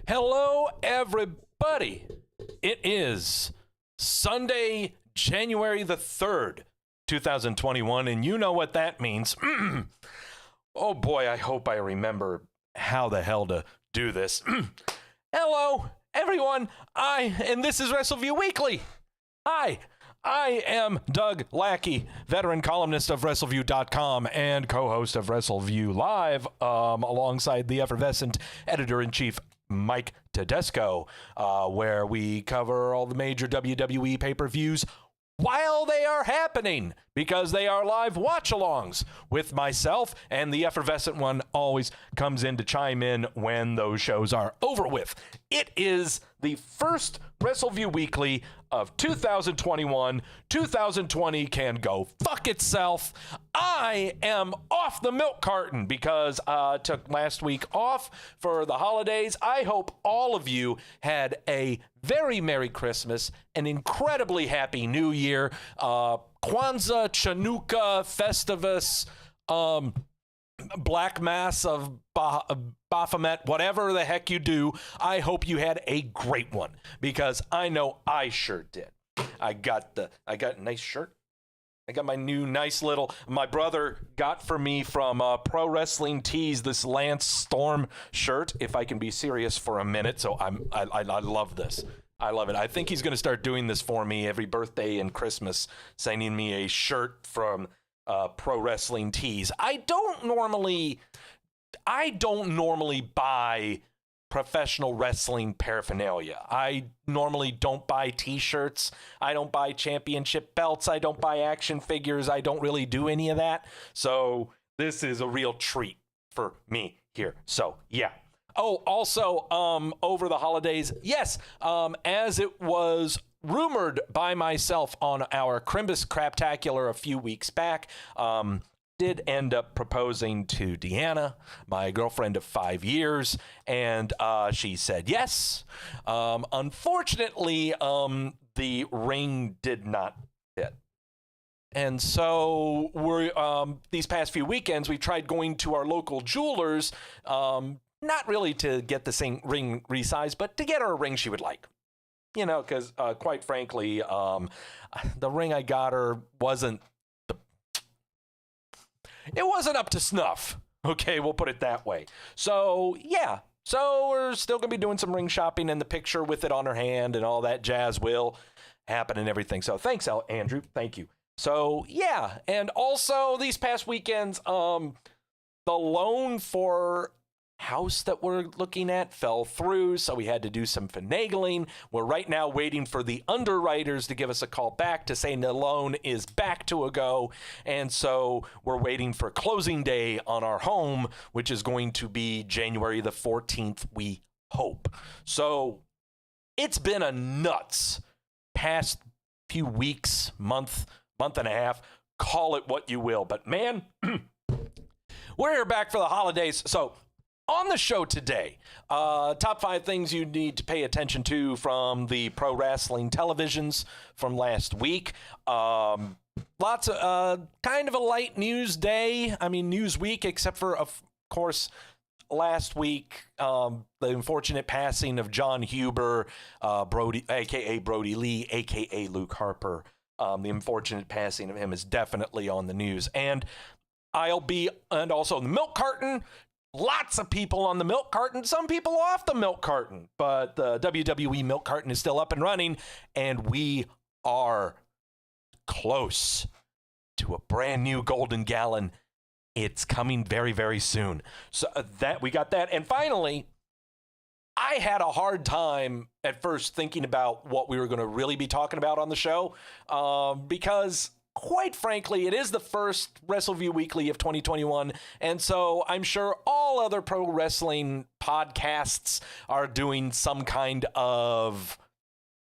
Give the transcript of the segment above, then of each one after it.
Hello, everybody. It is Sunday, January the 3rd, 2021, and you know what that means. Oh boy, I hope I remember how the hell to do this. Hello, everyone. And this is Wrestleview Weekly. Hi. I am Doug Lackey, veteran columnist of Wrestleview.com and co-host of Wrestleview Live, alongside the effervescent editor-in-chief, Mike Tedesco, where we cover all the major WWE pay-per-views while they are happening, because they are live watch-alongs with myself, and the effervescent one always comes in to chime in when those shows are over with. It is the first Wrestleview Weekly of 2021. 2020 can go fuck itself. I am off the milk carton because I took last week off for the holidays. I hope all of you had a very Merry Christmas, an incredibly Happy New Year, Kwanzaa, Chanukah, Festivus, Black Mass of Baphomet, whatever the heck you do. I hope you had a great one, because I know I sure did. I got a nice shirt. I got my new nice little, my brother got for me from Pro Wrestling Tees, this Lance Storm shirt, if I can be serious for a minute. So I love this. I love it. I think he's going to start doing this for me every birthday and Christmas, sending me a shirt from Pro Wrestling Tees. I don't normally buy professional wrestling paraphernalia. I normally don't buy t-shirts. I don't buy championship belts. I don't buy action figures. I don't really do any of that. So this is a real treat for me here. So yeah. Oh, also, over the holidays, yes, as it was rumored by myself on our Crimbus Craptacular a few weeks back, did end up proposing to Deanna, my girlfriend of 5 years, and she said yes. Unfortunately, the ring did not fit. And so we're these past few weekends, we tried going to our local jewelers, not really to get the same ring resized, but to get her a ring she would like. You know, because quite frankly, the ring I got her wasn't up to snuff. Okay, we'll put it that way. So, yeah. So we're still going to be doing some ring shopping, and the picture with it on her hand and all that jazz will happen and everything. So thanks, Andrew. Thank you. So, yeah. And also these past weekends, the loan for house that we're looking at fell through, so we had to do some finagling. We're right now waiting for the underwriters to give us a call back to say the loan is back to a go, and so we're waiting for closing day on our home, which is going to be January the 14th, we hope. So it's been a nuts past few weeks, month and a half, call it what you will, but man, we're here back for the holidays. So on the show today, top 5 things you need to pay attention to from the pro wrestling televisions from last week. Lots of kind of a light news day. I mean, news week, except for, of course, last week, the unfortunate passing of John Huber, Brody, a.k.a. Brody Lee, a.k.a. Luke Harper. The unfortunate passing of him is definitely on the news. And also the milk carton. Lots of people on the milk carton, some people off the milk carton, but the WWE milk carton is still up and running, and we are close to a brand new golden gallon. It's coming very, very soon. So that we got that. And finally, I had a hard time at first thinking about what we were going to really be talking about on the show, because quite frankly, it is the first Wrestleview Weekly of 2021, and so I'm sure all other pro wrestling podcasts are doing some kind of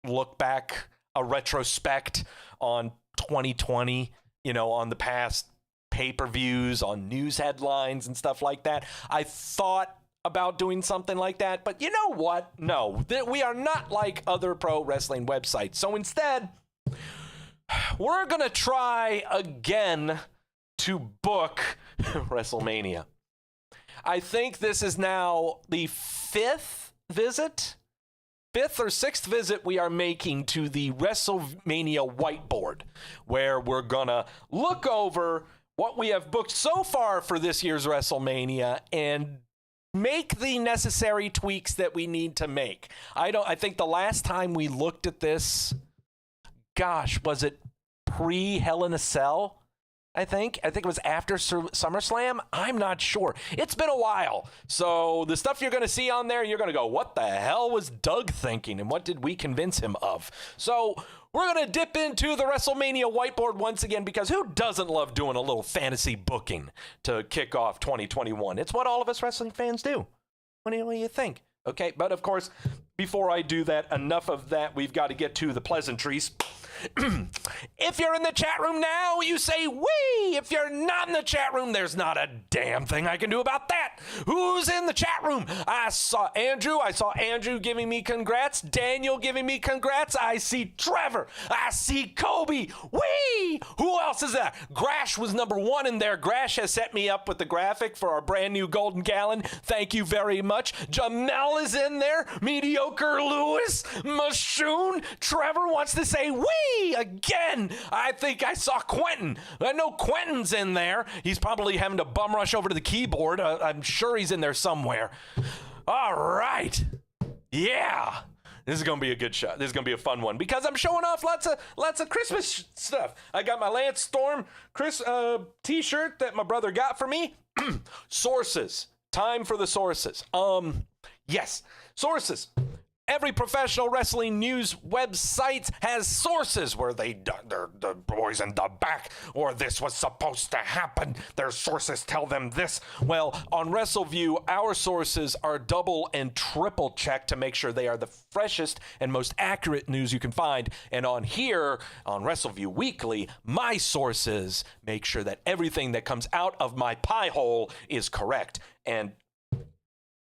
look back, a retrospect on 2020, you know, on the past pay-per-views, on news headlines and stuff like that. I thought about doing something like that, but you know what? No, we are not like other pro wrestling websites. So instead, we're going to try again to book Wrestlemania. I think this is now the 5th visit, fifth or sixth visit we are making to the WrestleMania whiteboard, where we're gonna look over what we have booked so far for this year's WrestleMania and make the necessary tweaks that we need to make. I think the last time we looked at this, gosh, was it pre-Hell in a Cell? I think it was after SummerSlam. I'm not sure. It's been a while. So the stuff you're going to see on there, you're going to go, what the hell was Doug thinking? And what did we convince him of? So we're going to dip into the WrestleMania whiteboard once again, because who doesn't love doing a little fantasy booking to kick off 2021? It's what all of us wrestling fans do. What do you think? Okay, but of course, before I do that, enough of that. We've got to get to the pleasantries. If you're in the chat room now, you say wee. If you're not in the chat room, there's not a damn thing I can do about that. Who's in the chat room? I saw Andrew giving me congrats. Daniel giving me congrats. I see Trevor. I see Kobe. Wee. Who else is there? Grash was number one in there. Grash has set me up with the graphic for our brand new Golden Gallon. Thank you very much. Jamel is in there. Mediocre Lewis. Mashoon. Trevor wants to say wee. Again, I think I saw Quentin. I know Quentin's in there. He's probably having to bum rush over to the keyboard. I'm sure he's in there somewhere. All right. Yeah. This is going to be a good shot. This is going to be a fun one because I'm showing off lots of Christmas stuff. I got my Lance Storm t-shirt that my brother got for me. Sources. Time for the sources. Yes. Sources. Every professional wrestling news website has sources where the boys in the back, or this was supposed to happen. Their sources tell them this. Well, on Wrestleview, our sources are double and triple checked to make sure they are the freshest and most accurate news you can find. And on here, on Wrestleview Weekly, my sources make sure that everything that comes out of my pie hole is correct. And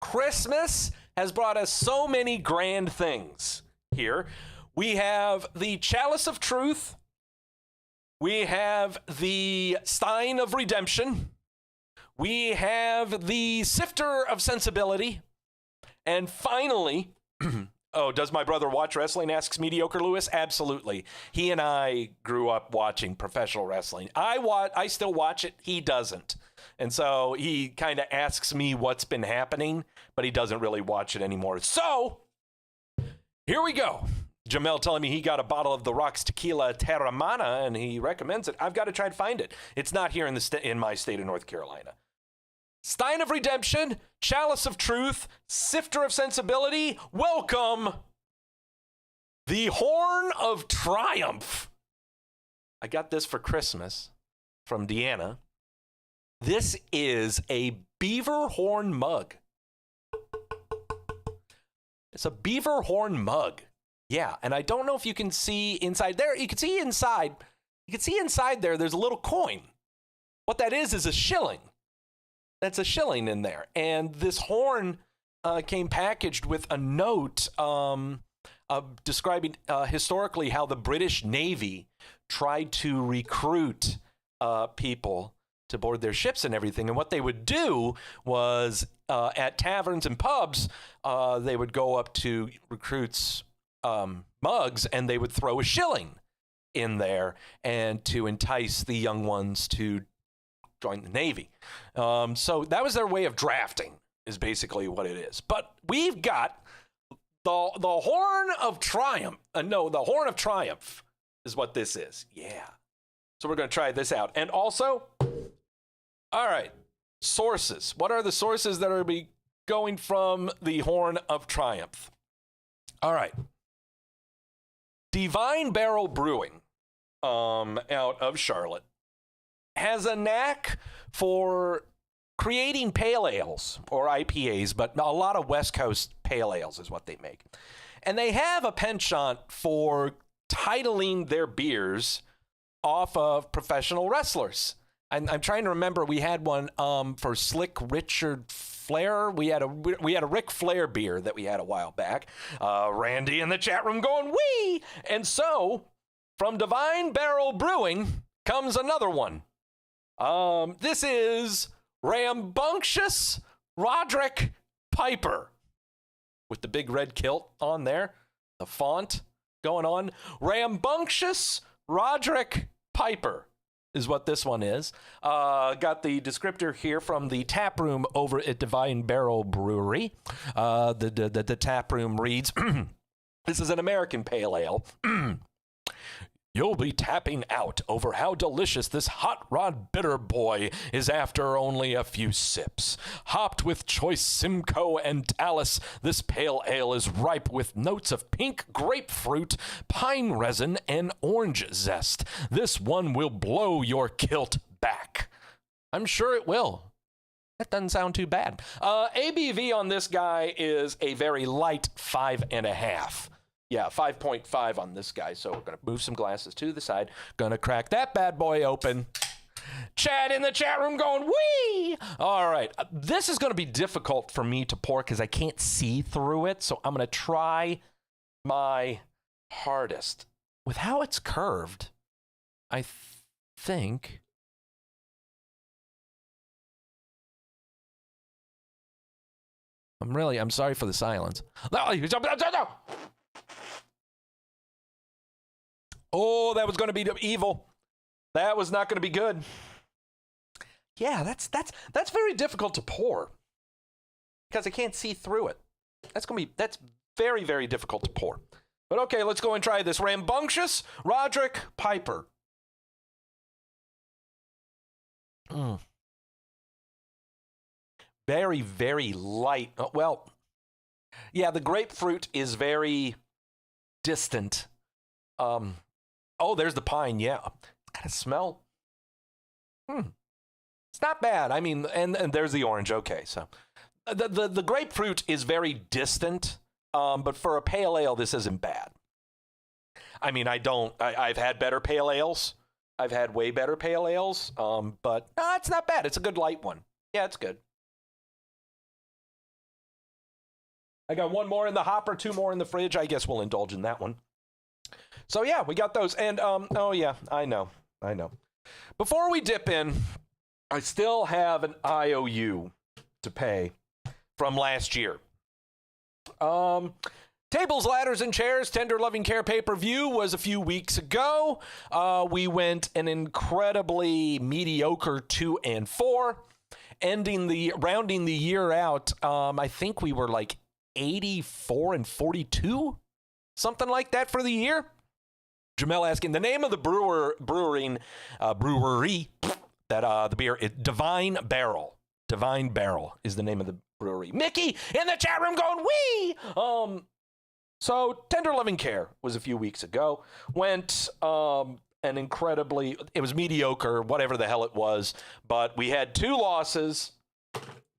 Christmas has brought us so many grand things here. We have the Chalice of Truth. We have the Stein of Redemption. We have the Sifter of Sensibility. And finally, oh, does my brother watch wrestling, asks Mediocre Lewis? Absolutely. He and I grew up watching professional wrestling. I still watch it. He doesn't. And so he kind of asks me what's been happening, but he doesn't really watch it anymore. So here we go. Jamel telling me he got a bottle of The Rock's Tequila Terramana, and he recommends it. I've got to try and find it. It's not here in my state of North Carolina. Stein of Redemption, Chalice of Truth, Sifter of Sensibility. Welcome, the Horn of Triumph. I got this for Christmas from Deanna. This is a beaver horn mug. It's a beaver horn mug. Yeah, and I don't know if you can see inside there. You can see inside. You can see inside there, there's a little coin. What that is a shilling. That's a shilling in there. And this horn came packaged with a note describing historically how the British Navy tried to recruit people to board their ships and everything. And what they would do was at taverns and pubs, they would go up to recruits' mugs and they would throw a shilling in there and to entice the young ones to join the Navy. So that was their way of drafting, is basically what it is. But we've got the Horn of Triumph. The Horn of Triumph is what this is. Yeah. So we're going to try this out. And also, all right, sources. What are the sources that are going from the Horn of Triumph? All right. Divine Barrel Brewing out of Charlotte has a knack for creating pale ales or IPAs, but a lot of West Coast pale ales is what they make. And they have a penchant for titling their beers off of professional wrestlers. I'm trying to remember. We had one for Slick Richard Flair. We had a Ric Flair beer that we had a while back. Randy in the chat room going, wee! And so from Divine Barrel Brewing comes another one. This is Rambunctious Roderick Piper. with the big red kilt on there. The font going on. Rambunctious Roderick Piper is what this one is. Got the descriptor here from the tap room over at Divine Barrel Brewery. The tap room reads, this is an American pale ale. You'll be tapping out over how delicious this hot rod bitter boy is after only a few sips. Hopped with choice Simcoe and Dallas, this pale ale is ripe with notes of pink grapefruit, pine resin, and orange zest. This one will blow your kilt back. I'm sure it will. That doesn't sound too bad. ABV on this guy is a very light 5.5. Yeah, 5.5 on this guy. So we're going to move some glasses to the side. Going to crack that bad boy open. Chad in the chat room going, wee! All right. This is going to be difficult for me to pour because I can't see through it. So I'm going to try my hardest. With how it's curved, I think... I'm sorry for the silence. Oh, that was going to be evil. That was not going to be good. Yeah, that's very difficult to pour because I can't see through it. That's very, very difficult to pour. But okay, let's go and try this. Rambunctious Roderick Piper. Very, very light. Well, yeah, the grapefruit is very distant. Oh, there's the pine. Yeah, kind of smell. It's not bad. I mean, and there's the orange. Okay, so the grapefruit is very distant. But for a pale ale, this isn't bad. I mean, I've had better pale ales. I've had way better pale ales. But no, it's not bad. It's a good light one. Yeah, it's good. I got one more in the hopper, 2 more in the fridge. I guess we'll indulge in that one. So yeah, we got those. And oh yeah, I know. Before we dip in, I still have an IOU to pay from last year. Tables, Ladders, and Chairs, Tender Loving Care pay-per-view was a few weeks ago. We went an incredibly mediocre 2-4, rounding the year out. I think we were like 84-42, something like that for the year. Jamel asking the name of the brewery that the beer is Divine Barrel. Divine Barrel is the name of the brewery. Mickey in the chat room going wee. So Tender Loving Care was a few weeks ago. Went it was mediocre, whatever the hell it was. But we had 2 losses.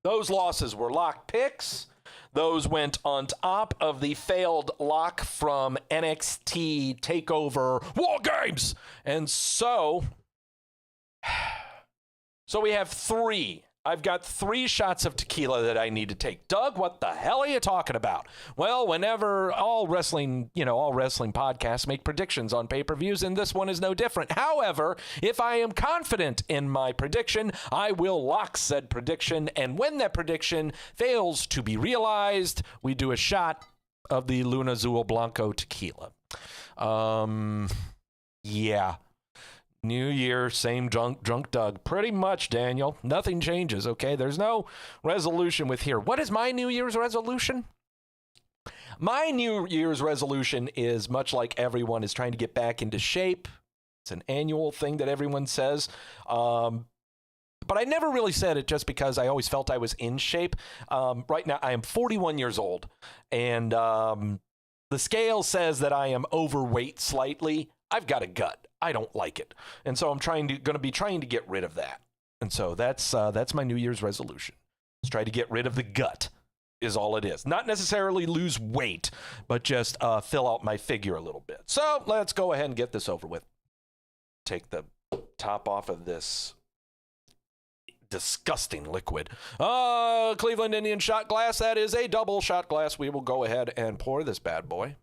Those losses were lock picks. Those went on top of the failed lock from NXT TakeOver War Games. And so we have 3. I've got 3 shots of tequila that I need to take. Doug, what the hell are you talking about? Well, whenever all wrestling podcasts make predictions on pay-per-views, and this one is no different. However, if I am confident in my prediction, I will lock said prediction. And when that prediction fails to be realized, we do a shot of the Luna Azul Blanco tequila. Yeah. New Year, same drunk Doug. Pretty much, Daniel. Nothing changes, okay? There's no resolution with here. What is my New Year's resolution? My New Year's resolution is much like everyone is trying to get back into shape. It's an annual thing that everyone says. But I never really said it just because I always felt I was in shape. Right now, I am 41 years old. And the scale says that I am overweight slightly. I've got a gut. I don't like it. And so I'm going to be trying to get rid of that. And so that's my New Year's resolution. Let's try to get rid of the gut is all it is. Not necessarily lose weight, but just fill out my figure a little bit. So let's go ahead and get this over with. Take the top off of this disgusting liquid. Cleveland Indian shot glass. That is a double shot glass. We will go ahead and pour this bad boy.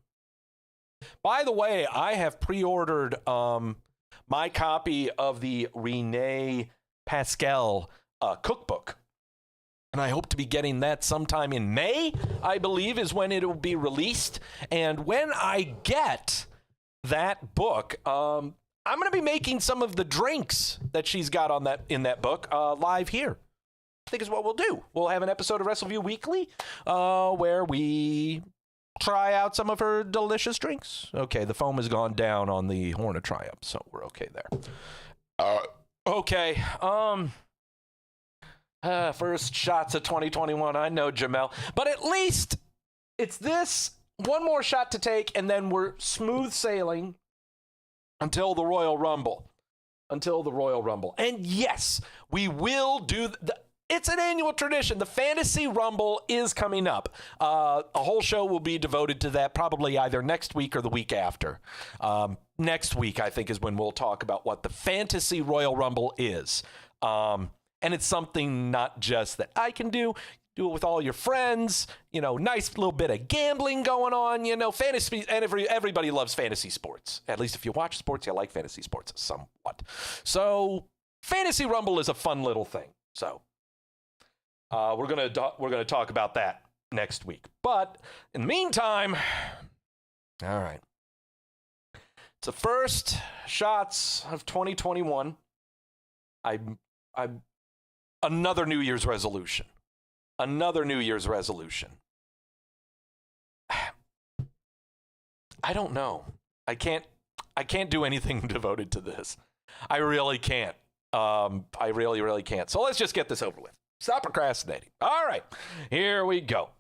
By the way, I have pre-ordered my copy of the Renee Pascal cookbook. And I hope to be getting that sometime in May, I believe, is when it will be released. And when I get that book, I'm going to be making some of the drinks that she's got on in that book live here. I think is what we'll do. We'll have an episode of Wrestleview Weekly where we try out some of her delicious drinks. Okay, the foam has gone down on the Horn of Triumph, so we're okay there. Okay, first shots of 2021. I know, Jamel. But at least it's this one more shot to take, and then we're smooth sailing until the Royal Rumble. And yes, we will do it's an annual tradition. The Fantasy Rumble is coming up. A whole show will be devoted to that, probably either next week or the week after. Next week, I think, is when we'll talk about what the Fantasy Royal Rumble is. And it's something not just that I can do it with all your friends, nice little bit of gambling going on, fantasy, and everybody loves fantasy sports. At least if you watch sports, you like fantasy sports somewhat. So Fantasy Rumble is a fun little thing. So we're gonna talk about that next week. But in the meantime, all right. It's the first shots of 2021. I'm another New Year's resolution. I don't know. I can't do anything devoted to this. I really can't. I really can't. So let's just get this over with. Stop procrastinating. All right. Here we go.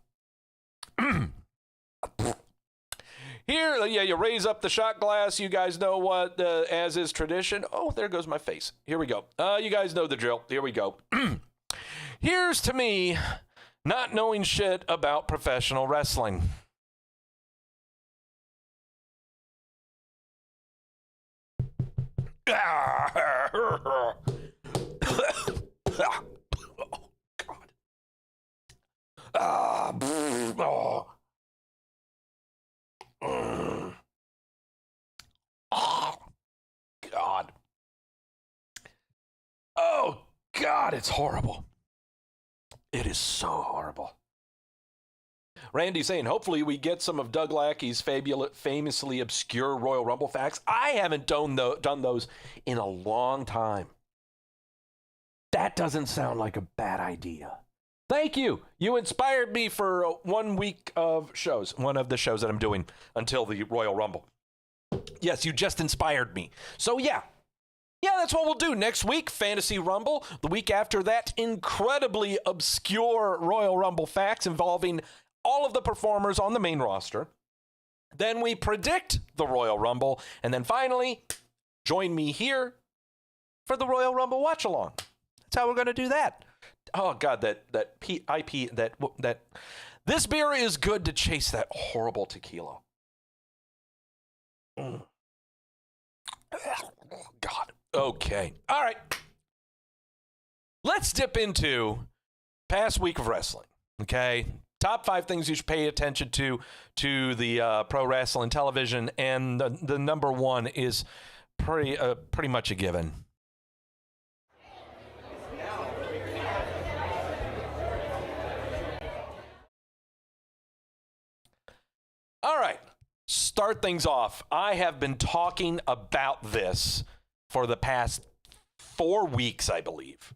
Here, you raise up the shot glass. You guys know what, as is tradition. Oh, there goes my face. Here we go. You guys know the drill. Here we go. Here's to me not knowing shit about professional wrestling. Oh, God. Oh, God. Oh, God, it's horrible. It is so horrible. Randy saying, hopefully we get some of Doug Lackey's famously obscure Royal Rumble facts. I haven't done those in a long time. That doesn't sound like a bad idea. Thank you. You inspired me for 1 week of shows, one of the shows that I'm doing until the Royal Rumble. Yes, you just inspired me. So yeah, that's what we'll do next week. Fantasy Rumble. The week after that, incredibly obscure Royal Rumble facts involving all of the performers on the main roster. Then we predict the Royal Rumble. And then finally, join me here for the Royal Rumble watch along. That's how we're going to do that. Oh God, that this beer is good to chase that horrible tequila. God. Okay. All right. Let's dip into past week of wrestling. Okay. Top 5 things you should pay attention to the pro wrestling television, and the number 1 is pretty much a given. All right, start things off. I have been talking about this for the past 4 weeks, I believe,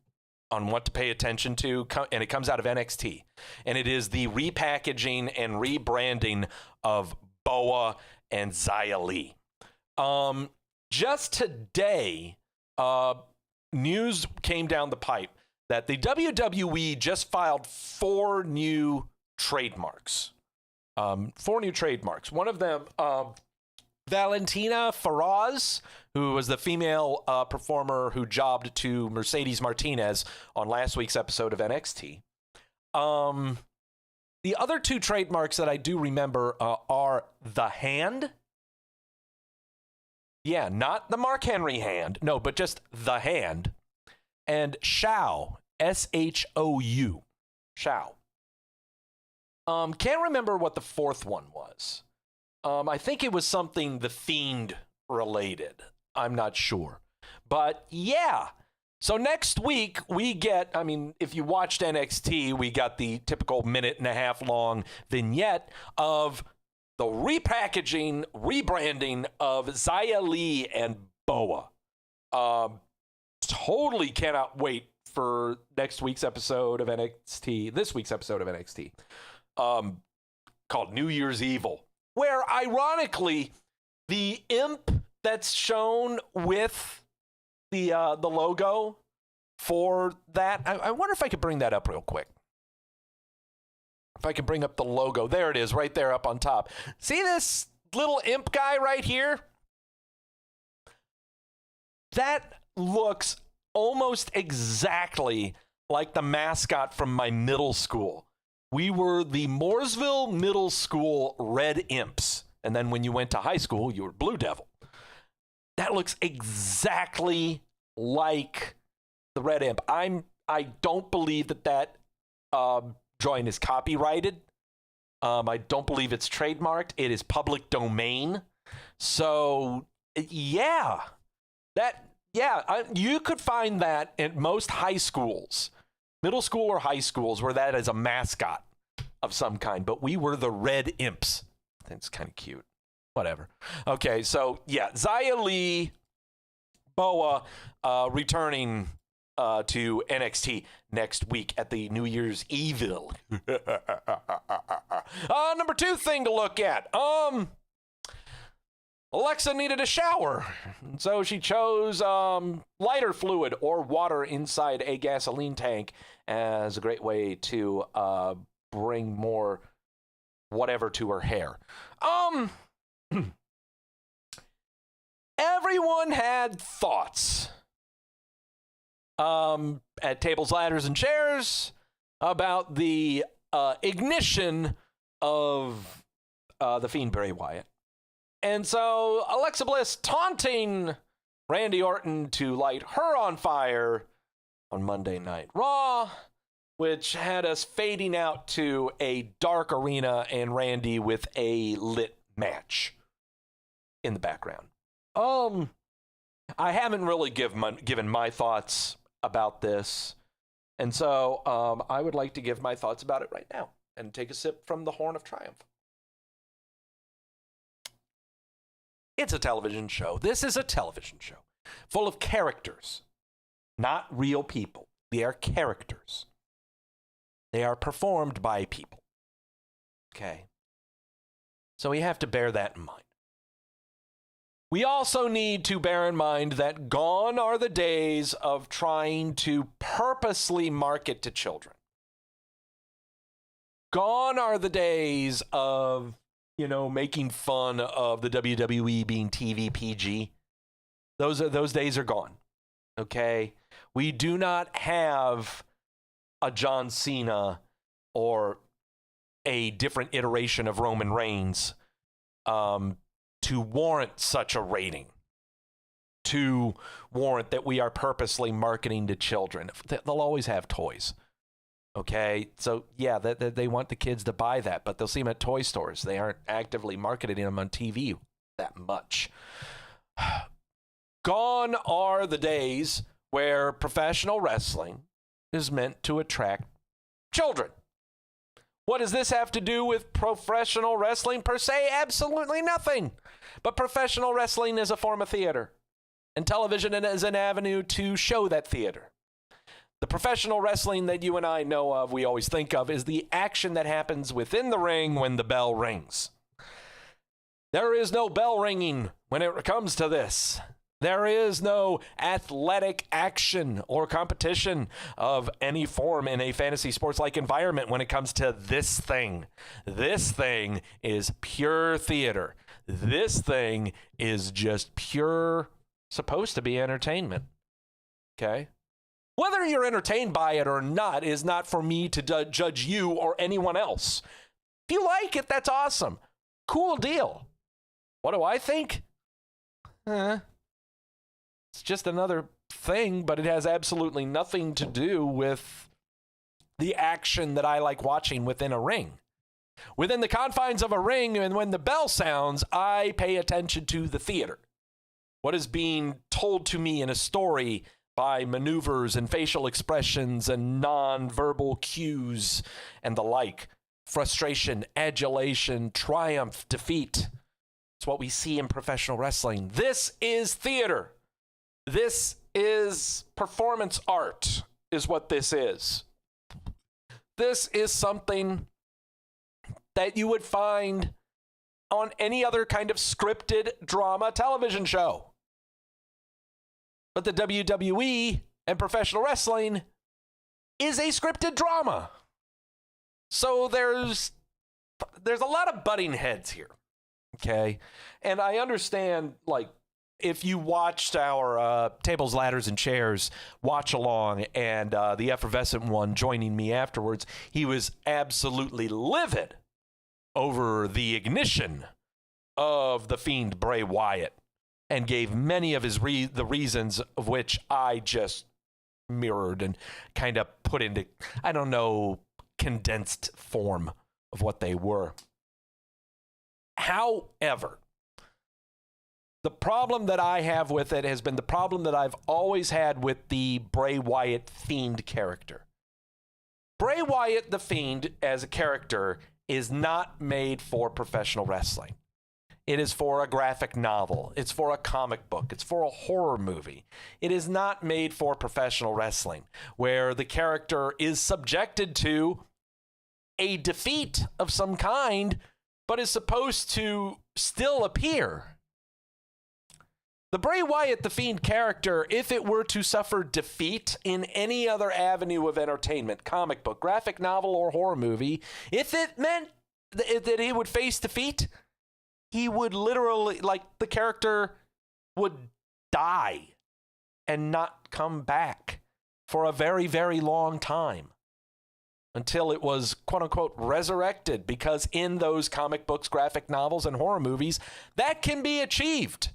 on what to pay attention to, and it comes out of NXT. And it is the repackaging and rebranding of Boa and Xia Li. Just today, news came down the pipe that the WWE just filed 4 new trademarks. 4 new trademarks. One of them, Valentina Feroz, who was the female performer who jobbed to Mercedes Martinez on last week's episode of NXT. The other 2 trademarks that I do remember are The Hand. Yeah, not the Mark Henry hand. No, but just The Hand. And Shou, S-H-O-U. Shou. Can't remember what the 4th one was. I think it was something The Fiend related. I'm not sure. But yeah, So next week we get, I mean, if you watched NXT, we got the typical 1.5-minute long vignette of the repackaging, rebranding of Xia Li and Boa. Totally cannot wait for next week's episode of NXT, this week's episode of NXT, called New Year's Evil, where ironically, the imp that's shown with the logo for that, I wonder if I could bring that up real quick. If I can bring up the logo. There it is, right there up on top. See this little imp guy right here? That looks almost exactly like the mascot from my middle school. We were the Mooresville Middle School Red Imps. And then when you went to high school, you were Blue Devil. That looks exactly like the Red Imp. I don't believe that drawing is copyrighted. I don't believe it's trademarked. It is public domain. So, yeah. You could find that at most high schools, middle school or high schools, where that is a mascot of some kind. But we were the Red Imps. I think it's kind of cute. Whatever. Okay, so yeah, Xia Li, Boa returning to NXT next week at the New Year's Evil. Number 2 thing to look at. Alexa needed a shower, so she chose lighter fluid or water inside a gasoline tank as a great way to bring more whatever to her hair. Everyone had thoughts at tables, ladders, and chairs about the ignition of the Fiend Bray Wyatt. And so Alexa Bliss taunting Randy Orton to light her on fire on Monday Night Raw, which had us fading out to a dark arena and Randy with a lit match in the background. I haven't really given my thoughts about this, and so I would like to give my thoughts about it right now and take a sip from the Horn of Triumph. It's a television show. This is a television show full of characters, not real people. They are characters. They are performed by people. Okay? So we have to bear that in mind. We also need to bear in mind that gone are the days of trying to purposely market to children. Gone are the days of, making fun of the WWE being TV PG. Those days are gone. Okay? We do not have a John Cena or a different iteration of Roman Reigns to warrant such a rating, to warrant that we are purposely marketing to children. They'll always have toys. Okay, so yeah, they want the kids to buy that, but they'll see them at toy stores. They aren't actively marketing them on TV that much. Gone are the days where professional wrestling is meant to attract children. What does this have to do with professional wrestling per se? Absolutely nothing. But professional wrestling is a form of theater, and television is an avenue to show that theater. The professional wrestling that you and I know of, we always think of, is the action that happens within the ring when the bell rings. There is no bell ringing when it comes to this. There is no athletic action or competition of any form in a fantasy sports-like environment when it comes to this thing. This thing is pure theater. This thing is just pure, supposed to be entertainment. Okay? Whether you're entertained by it or not is not for me to judge you or anyone else. If you like it, that's awesome. Cool deal. What do I think? It's just another thing, but it has absolutely nothing to do with the action that I like watching within a ring. Within the confines of a ring, and when the bell sounds, I pay attention to the theater. What is being told to me in a story by maneuvers and facial expressions and non-verbal cues and the like. Frustration, adulation, triumph, defeat. It's what we see in professional wrestling. This is theater. This is performance art, is what this is. This is something that you would find on any other kind of scripted drama television show. But the WWE and professional wrestling is a scripted drama. So there's a lot of butting heads here, okay? And I understand, like, if you watched our Tables, Ladders, and Chairs watch along and the effervescent one joining me afterwards, he was absolutely livid over the ignition of the Fiend Bray Wyatt and gave many of his the reasons of which I just mirrored and kind of put into, I don't know, condensed form of what they were. However, the problem that I have with it has been the problem that I've always had with the Bray Wyatt Fiend character. Bray Wyatt the Fiend as a character is not made for professional wrestling. It is for a graphic novel. It's for a comic book. It's for a horror movie. It is not made for professional wrestling, where the character is subjected to a defeat of some kind, but is supposed to still appear. The Bray Wyatt the Fiend character, if it were to suffer defeat in any other avenue of entertainment, comic book, graphic novel, or horror movie, if it meant that he would face defeat, he would literally, like, the character would die and not come back for a very, very long time until it was, quote unquote, resurrected, because in those comic books, graphic novels, and horror movies, that can be achieved.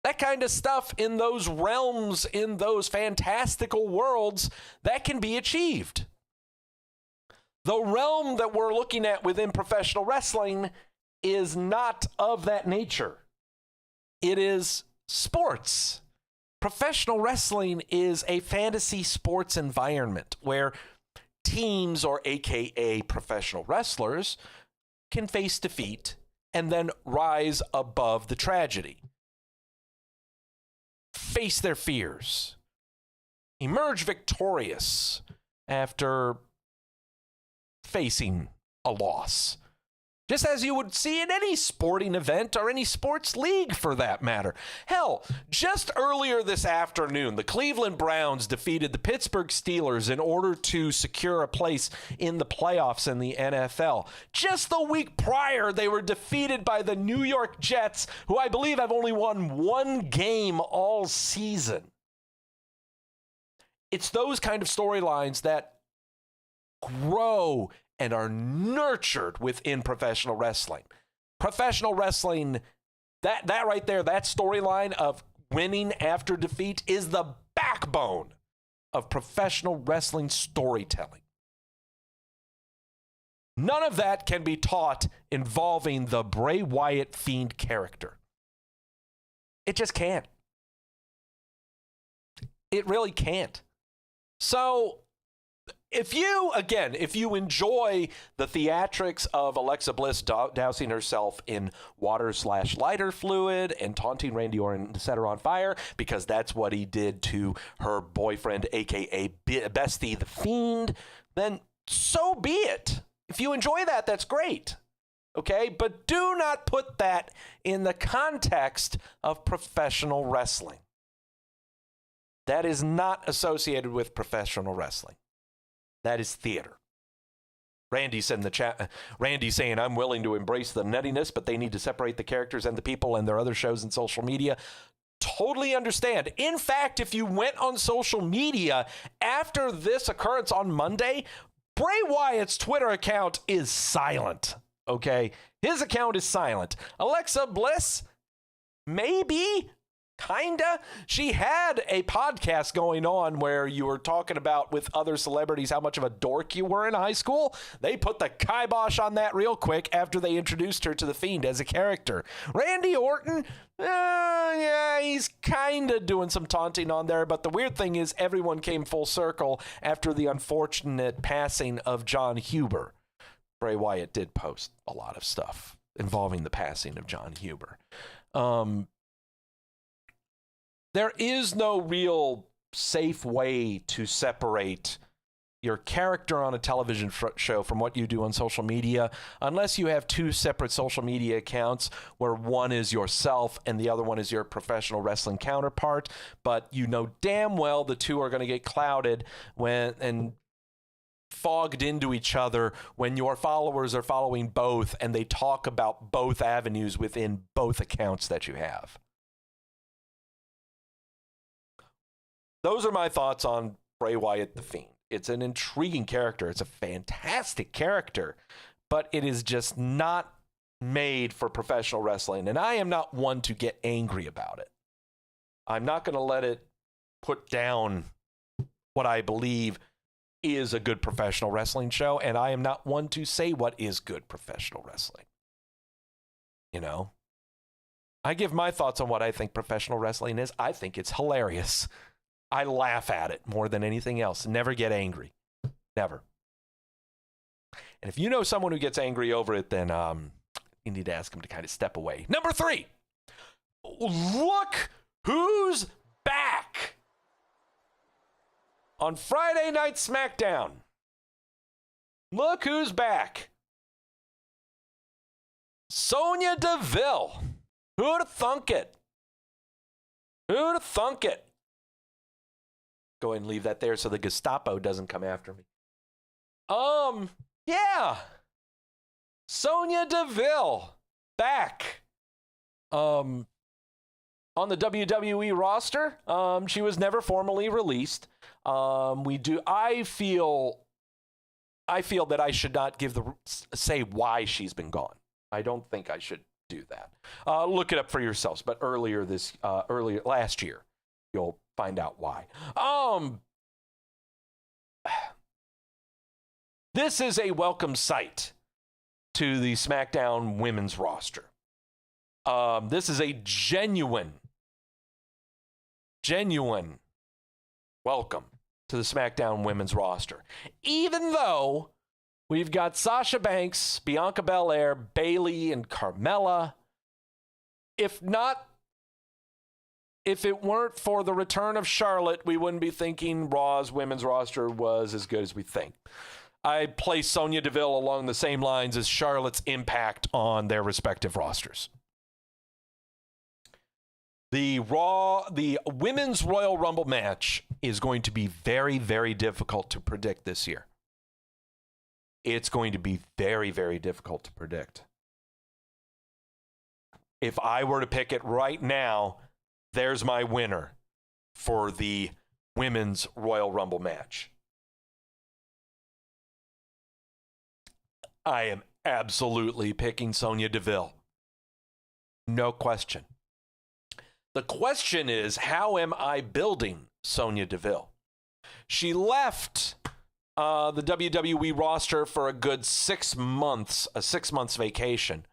That kind of stuff in those realms, in those fantastical worlds, that can be achieved. The realm that we're looking at within professional wrestling is not of that nature. It is sports. Professional wrestling is a fantasy sports environment where teams, or AKA professional wrestlers, can face defeat and then rise above the tragedy. Face their fears. Emerge victorious after facing a loss. Just as you would see in any sporting event or any sports league for that matter. Hell, just earlier this afternoon, the Cleveland Browns defeated the Pittsburgh Steelers in order to secure a place in the playoffs in the NFL. Just the week prior, they were defeated by the New York Jets, who I believe have only won one game all season. It's those kind of storylines that grow and are nurtured within professional wrestling. Professional wrestling, that right there, that storyline of winning after defeat is the backbone of professional wrestling storytelling. None of that can be taught involving the Bray Wyatt Fiend character. It just can't. It really can't. So, if you enjoy the theatrics of Alexa Bliss dousing herself in water/lighter fluid and taunting Randy Orton to set her on fire because that's what he did to her boyfriend, aka Bestie the Fiend, then so be it. If you enjoy that, that's great. Okay? But do not put that in the context of professional wrestling. That is not associated with professional wrestling. That is theater. Randy said in the chat, Randy saying, I'm willing to embrace the nuttiness, but they need to separate the characters and the people and their other shows and social media. Totally understand. In fact, if you went on social media after this occurrence on Monday, Bray Wyatt's Twitter account is silent. Okay? His account is silent. Alexa Bliss, maybe, Kinda. She had a podcast going on where you were talking about with other celebrities how much of a dork you were in high school. They put the kibosh on that real quick after they introduced her to the Fiend as a character. Randy Orton, yeah, he's kind of doing some taunting on there, but the weird thing is everyone came full circle after the unfortunate passing of John Huber. Bray Wyatt did post a lot of stuff involving the passing of John Huber. There is no real safe way to separate your character on a television show from what you do on social media, unless you have two separate social media accounts where one is yourself and the other one is your professional wrestling counterpart. But you know damn well the two are going to get clouded and fogged into each other when your followers are following both and they talk about both avenues within both accounts that you have. Those are my thoughts on Bray Wyatt the Fiend. It's an intriguing character. It's a fantastic character, but it is just not made for professional wrestling. And I am not one to get angry about it. I'm not going to let it put down what I believe is a good professional wrestling show. And I am not one to say what is good professional wrestling. You know, I give my thoughts on what I think professional wrestling is. I think it's hilarious. I laugh at it more than anything else. Never get angry. Never. And if you know someone who gets angry over it, then you need to ask them to kind of step away. Number 3. Look who's back. On Friday Night Smackdown. Look who's back. Sonya Deville. Who'd have thunk it? Who'd have thunk it? Go ahead and leave that there so the Gestapo doesn't come after me. Yeah. Sonya Deville back. On the WWE roster, she was never formally released. I feel that I should not say why she's been gone. I don't think I should do that. Look it up for yourselves. But earlier last year, you'll find out why. This is a welcome sight to the SmackDown women's roster. This is a genuine welcome to the SmackDown women's roster. Even though we've got Sasha Banks, Bianca Belair, Bayley, and Carmella, if it weren't for the return of Charlotte, we wouldn't be thinking Raw's women's roster was as good as we think. I place Sonya Deville along the same lines as Charlotte's impact on their respective rosters. The Women's Royal Rumble match is going to be very, very difficult to predict this year. It's going to be very, very difficult to predict. If I were to pick it right now, there's my winner for the Women's Royal Rumble match. I am absolutely picking Sonya Deville. No question. The question is, how am I building Sonya Deville? She left the WWE roster for a good 6 months, a 6 months vacation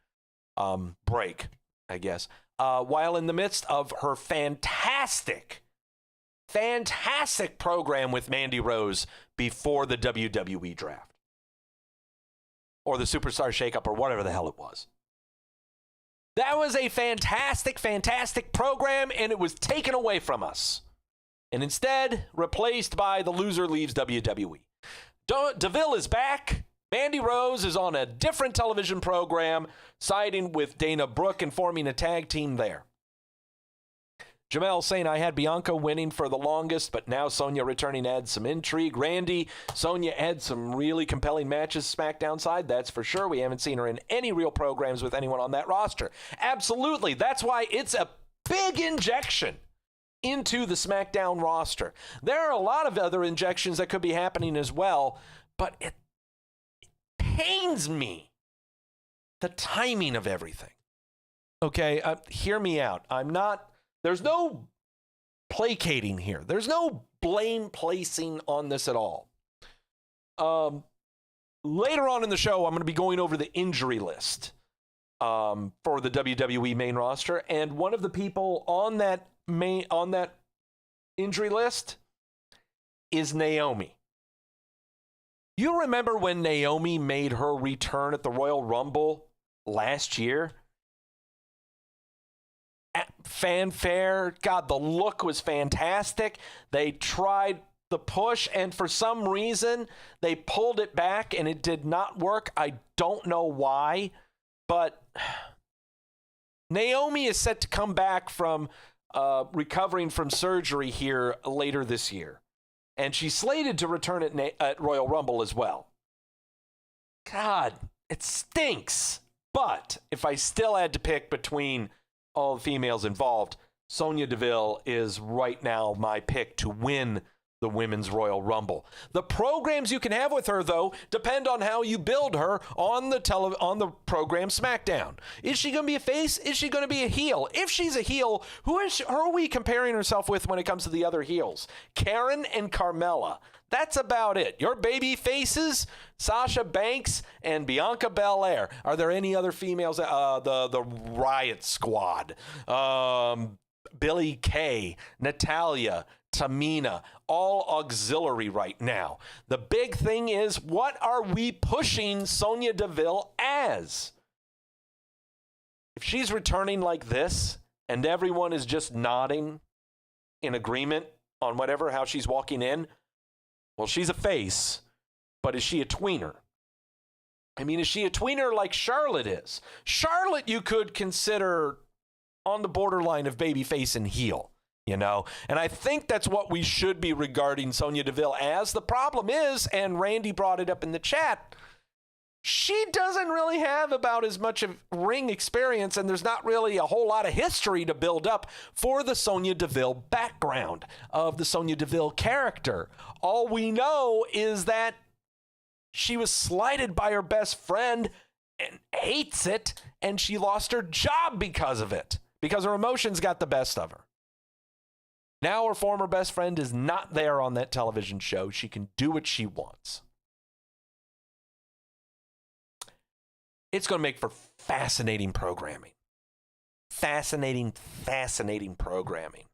break, I guess. While in the midst of her fantastic program with Mandy Rose before the WWE draft. Or the Superstar Shakeup or whatever the hell it was. That was a fantastic program, and it was taken away from us. And instead, replaced by the loser leaves WWE. Deville is back. Mandy Rose is on a different television program, siding with Dana Brooke and forming a tag team there. Jamel saying, I had Bianca winning for the longest, but now Sonya returning adds some intrigue. Randy, Sonya adds some really compelling matches SmackDown side, that's for sure. We haven't seen her in any real programs with anyone on that roster. Absolutely. That's why it's a big injection into the SmackDown roster. There are a lot of other injections that could be happening as well, but it pains me the timing of everything. Okay, hear me out. There's no placating here. There's no blame placing on this at all. Later on in the show, I'm going to be going over the injury list for the WWE main roster, and one of the people on that injury list is Naomi. You remember when Naomi made her return at the Royal Rumble last year? At fanfare, God, the look was fantastic. They tried the push, and for some reason, they pulled it back, and it did not work. I don't know why, but Naomi is set to come back from recovering from surgery here later this year. And she's slated to return at Royal Rumble as well. God, it stinks. But if I still had to pick between all the females involved, Sonya Deville is right now my pick to win the Women's Royal Rumble. The programs you can have with her, though, depend on how you build her on the program Smackdown. Is she going to be a face? Is she going to be a heel? If she's a heel, who are we comparing herself with when it comes to the other heels? Karen and Carmella. That's about it. Your baby faces, Sasha Banks and Bianca Belair. Are there any other females? The Riot Squad. Billie Kay, Natalya, Tamina, all auxiliary right now. The big thing is, what are we pushing Sonya Deville as? If she's returning like this and everyone is just nodding in agreement on how she's walking in, well, she's a face, but is she a tweener? I mean, is she a tweener like Charlotte is? Charlotte you could consider on the borderline of babyface and heel. And I think that's what we should be regarding Sonya Deville as. The problem is, and Randy brought it up in the chat, she doesn't really have about as much of ring experience, and there's not really a whole lot of history to build up for the Sonya Deville background of the Sonya Deville character. All we know is that she was slighted by her best friend and hates it, and she lost her job because of it, because her emotions got the best of her. Now her former best friend is not there on that television show. She can do what she wants. It's going to make for fascinating programming. Fascinating programming.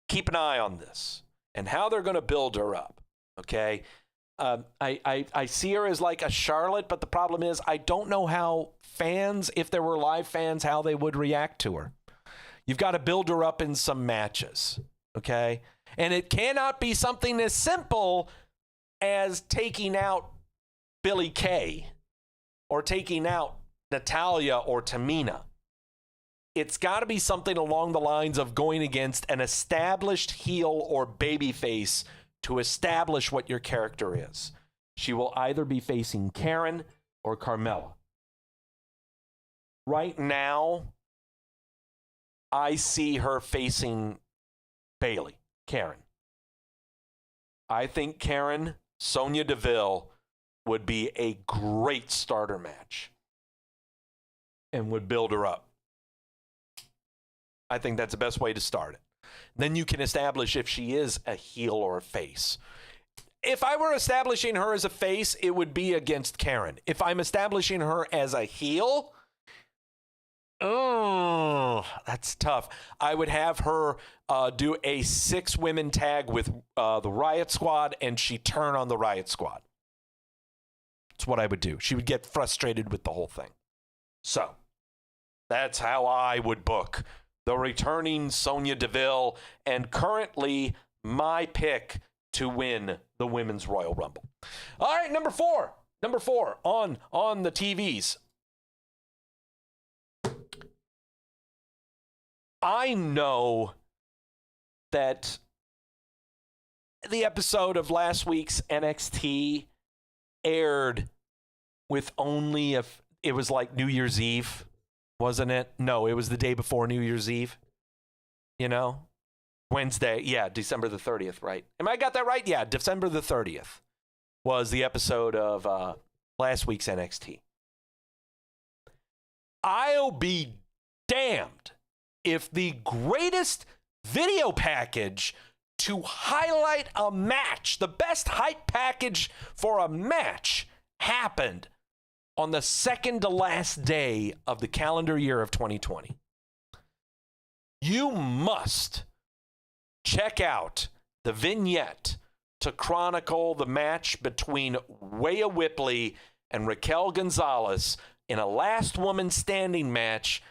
Keep an eye on this and how they're going to build her up, okay? I see her as like a Charlotte, but the problem is I don't know how fans, if there were live fans, how they would react to her. You've got to build her up in some matches, okay? And it cannot be something as simple as taking out Billie Kay or taking out Natalya or Tamina. It's got to be something along the lines of going against an established heel or babyface to establish what your character is. She will either be facing Karen or Carmella. Right now, I see her facing Karen. I think Karen, Sonya Deville would be a great starter match and would build her up. I think that's the best way to start it. Then you can establish if she is a heel or a face. If I were establishing her as a face, it would be against Karen. If I'm establishing her as a heel, oh, that's tough. I would have her do a 6-women tag with the Riot Squad, and she turn on the Riot Squad. That's what I would do. She would get frustrated with the whole thing. So, that's how I would book the returning Sonya Deville, and currently my pick to win the Women's Royal Rumble. All right, number four on the TVs. I know that the episode of last week's NXT aired with only it was like New Year's Eve, wasn't it? No, it was the day before New Year's Eve. Wednesday. Yeah, December the 30th, right? Am I got that right? Yeah, December the 30th was the episode of last week's NXT. I'll be damned if the greatest video package to highlight a match, the best hype package for a match, happened on the second to last day of the calendar year of 2020. You must check out the vignette to chronicle the match between Rhea Ripley and Raquel Gonzalez in a last woman standing match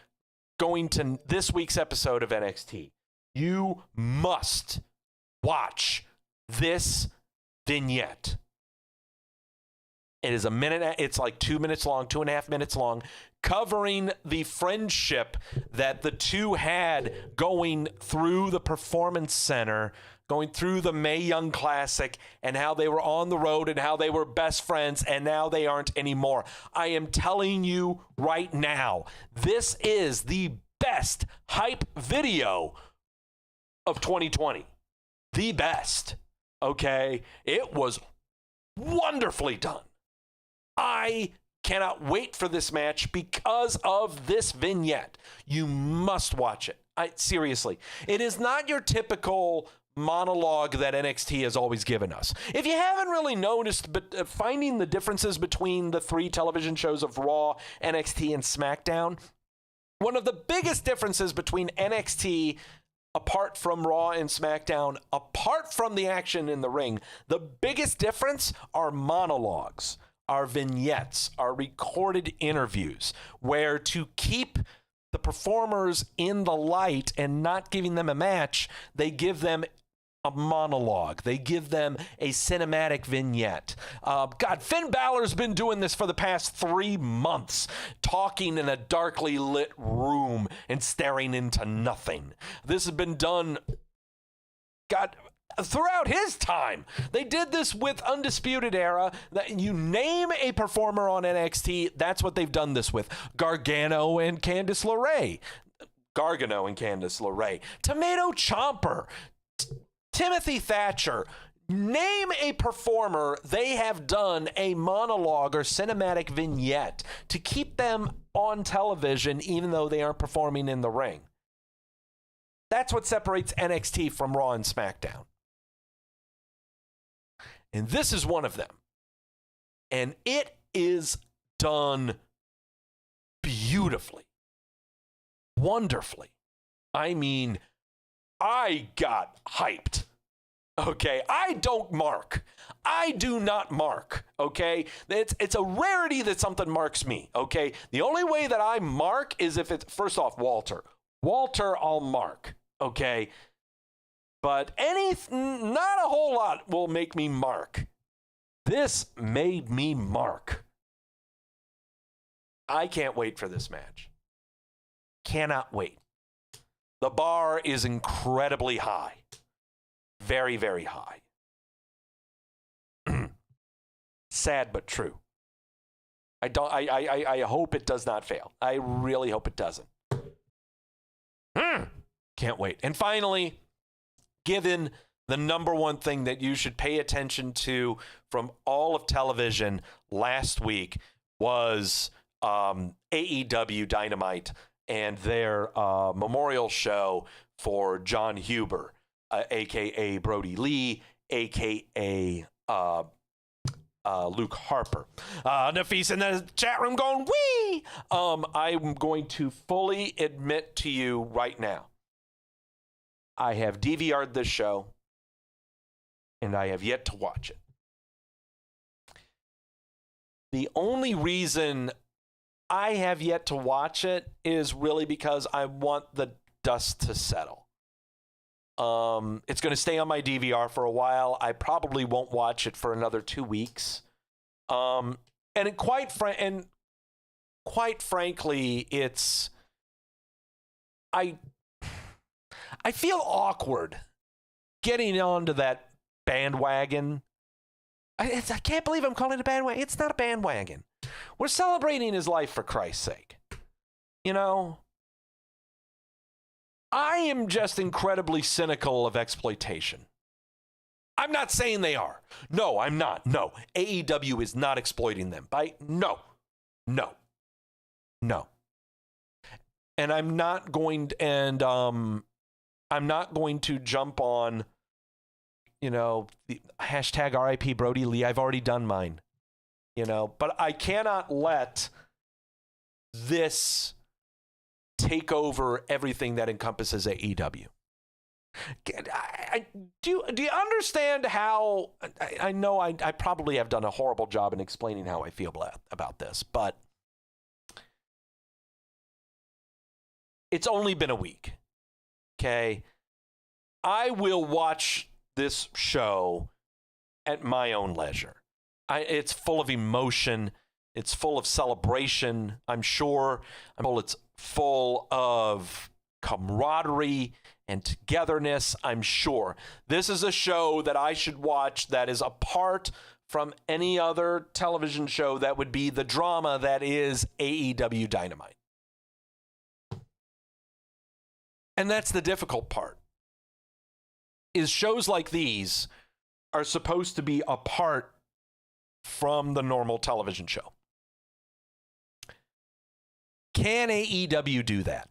going to this week's episode of NXT. You must watch this vignette. It is a minute, it's like 2 minutes long, 2.5 minutes long, covering the friendship that the two had going through the Performance Center, going through the Mae Young Classic, and how they were on the road and how they were best friends, and now they aren't anymore. I am telling you right now, this is the best hype video of 2020. The best, okay? It was wonderfully done. I cannot wait for this match because of this vignette. You must watch it. Seriously, it is not your typical monologue that NXT has always given us. If you haven't really noticed, but finding the differences between the three television shows of Raw, NXT, and SmackDown, one of the biggest differences between NXT, apart from Raw and SmackDown, apart from the action in the ring, the biggest difference are monologues, are vignettes, are recorded interviews, where to keep the performers in the light and not giving them a match, they give them a monologue. They give them a cinematic vignette. God, Finn Balor's been doing this for the past 3 months, talking in a darkly lit room and staring into nothing. This has been done, God, throughout his time. They did this with Undisputed Era. That you name a performer on NXT, that's what they've done this with. Gargano and Candice LeRae. Tomato Ciampa. Timothy Thatcher. Name a performer, they have done a monologue or cinematic vignette to keep them on television even though they aren't performing in the ring. That's what separates NXT from Raw and SmackDown. And this is one of them. And it is done beautifully. Wonderfully. I mean, I got hyped. Okay, I don't mark. I do not mark. Okay, it's a rarity that something marks me. Okay, the only way that I mark is if it's, first off, Walter, I'll mark. Okay, but not a whole lot will make me mark. This made me mark. I can't wait for this match. Cannot wait. The bar is incredibly high. Very, very high. Sad but true. I hope it does not fail. I really hope it doesn't. Can't wait. And finally, given the number one thing that you should pay attention to from all of television last week was AEW Dynamite and their memorial show for John Huber, a.k.a. Brody Lee, a.k.a. Luke Harper. Nafis in the chat room going, wee! I'm going to fully admit to you right now, I have DVR'd this show, and I have yet to watch it. The only reason I have yet to watch it is really because I want the dust to settle. It's going to stay on my DVR for a while. I probably won't watch it for another 2 weeks. And quite frankly, it's I feel awkward getting onto that bandwagon. I can't believe I'm calling it a bandwagon. It's not a bandwagon. We're celebrating his life, for Christ's sake. You know, I am just incredibly cynical of exploitation. I'm not saying they are. No, I'm not. No, AEW is not exploiting them. No. And I'm not going to jump on, the hashtag RIP Brody Lee. I've already done mine, but I cannot let this take over everything that encompasses AEW. Do you understand how, I know I probably have done a horrible job in explaining how I feel about this, but it's only been a week, okay? I will watch this show at my own leisure. It's full of emotion. It's full of celebration, I'm sure. It's full of camaraderie and togetherness, I'm sure. This is a show that I should watch that is apart from any other television show that would be the drama that is AEW Dynamite. And that's the difficult part, is shows like these are supposed to be apart from the normal television show. Can AEW do that?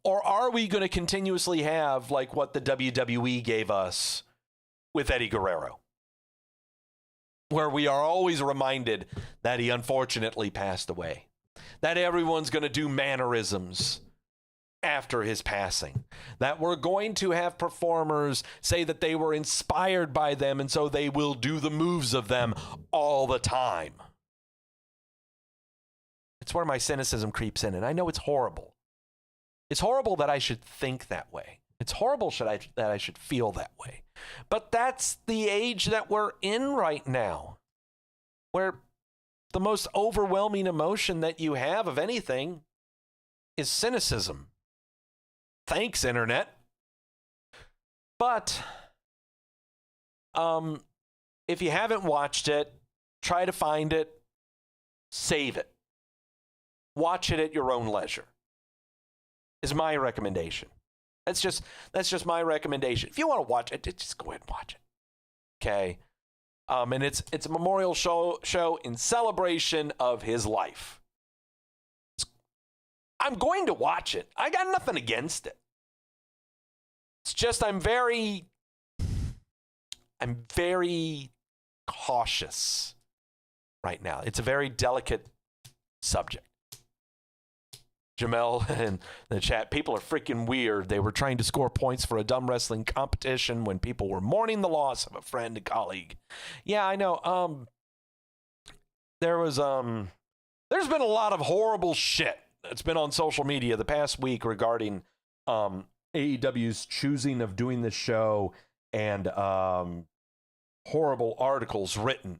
Or are we going to continuously have like what the WWE gave us with Eddie Guerrero, where we are always reminded that he unfortunately passed away, that everyone's going to do mannerisms after his passing, that we're going to have performers say that they were inspired by them and so they will do the moves of them all the time? It's where my cynicism creeps in, and I know it's horrible. It's horrible that I should think that way. It's horrible that I should feel that way. But that's the age that we're in right now, where the most overwhelming emotion that you have of anything is cynicism. Thanks, Internet. But if you haven't watched it, try to find it, save it. Watch it at your own leisure, is my recommendation. That's just my recommendation. If you want to watch it, just go ahead and watch it. Okay? And it's a memorial show in celebration of his life. I'm going to watch it. I got nothing against it. It's just I'm very cautious right now. It's a very delicate subject. Jamel in the chat, people are freaking weird. They were trying to score points for a dumb wrestling competition when people were mourning the loss of a friend and colleague. Yeah, I know. There's been a lot of horrible shit that's been on social media the past week regarding AEW's choosing of doing this show, and horrible articles written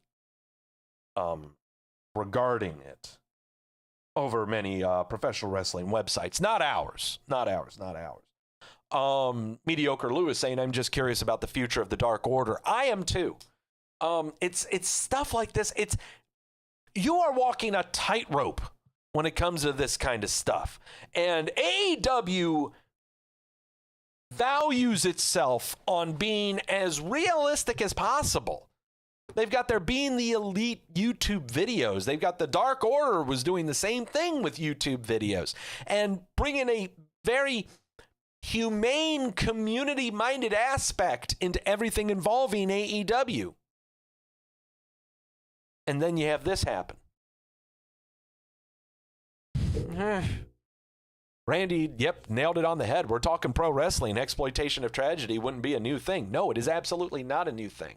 regarding it over many professional wrestling websites. Not ours. Mediocre Lewis saying, I'm just curious about the future of the Dark Order. I am too. It's stuff like this. You are walking a tightrope when it comes to this kind of stuff. And AEW values itself on being as realistic as possible. They've got their Being the Elite YouTube videos. They've got the Dark Order was doing the same thing with YouTube videos and bringing a very humane, community-minded aspect into everything involving AEW. And then you have this happen. Randy, nailed it on the head. We're talking pro wrestling. Exploitation of tragedy wouldn't be a new thing. No, it is absolutely not a new thing.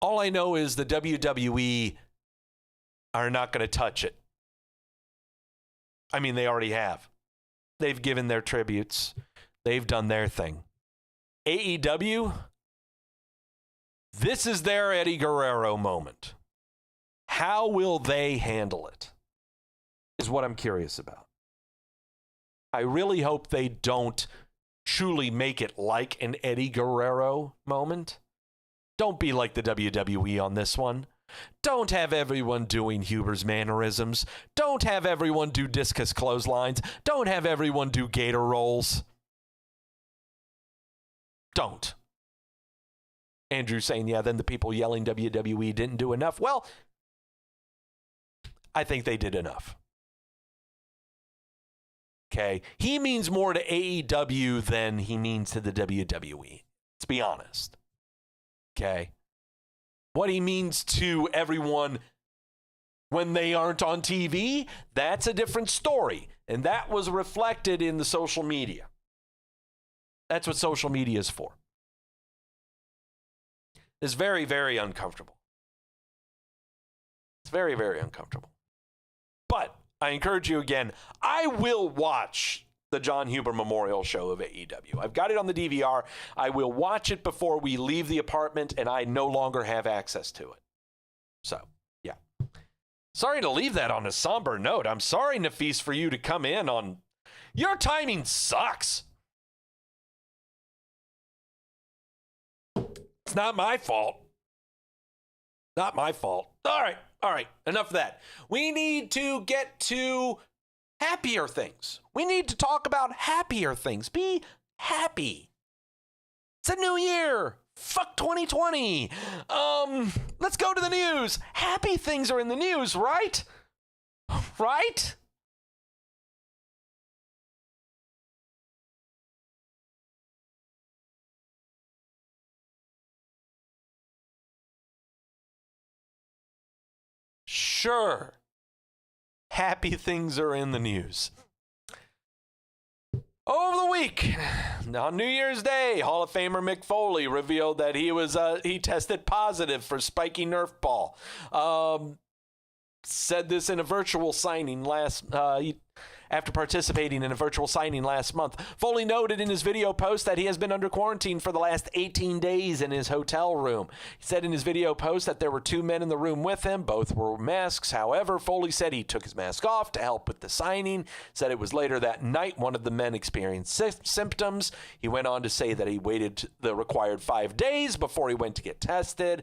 All I know is the WWE are not going to touch it. I mean, they already have. They've given their tributes. They've done their thing. AEW, this is their Eddie Guerrero moment. How will they handle it? Is what I'm curious about. I really hope they don't truly make it like an Eddie Guerrero moment. Don't be like the WWE on this one. Don't have everyone doing Huber's mannerisms. Don't have everyone do discus clotheslines. Don't have everyone do gator rolls. Don't. Andrew saying, then the people yelling WWE didn't do enough. Well, I think they did enough. Okay. He means more to AEW than he means to the WWE. Let's be honest. Okay. What he means to everyone when they aren't on TV, that's a different story. And that was reflected in the social media. That's what social media is for. It's very, very uncomfortable. It's very, very uncomfortable. But I encourage you again, I will watch the John Huber Memorial Show of AEW. I've got it on the DVR. I will watch it before we leave the apartment, and I no longer have access to it. So, yeah. Sorry to leave that on a somber note. I'm sorry, Nafis, for you to come in on... Your timing sucks. It's not my fault. Not my fault. All right. Enough of that. We need to get to happier things. We need to talk about happier things. Be happy. It's a new year. Fuck 2020. Let's go to the news. Happy things are in the news, right? Right? Sure. Happy things are in the news. Over the week, on New Year's Day, Hall of Famer Mick Foley revealed that he tested positive for spiky Nerf ball. Said this in a virtual signing after participating in a virtual signing last month. Foley noted in his video post that he has been under quarantine for the last 18 days in his hotel room. He said in his video post that there were 2 men in the room with him. Both wore masks. However, Foley said he took his mask off to help with the signing. Said it was later that night one of the men experienced symptoms. He went on to say that he waited the required 5 days before he went to get tested.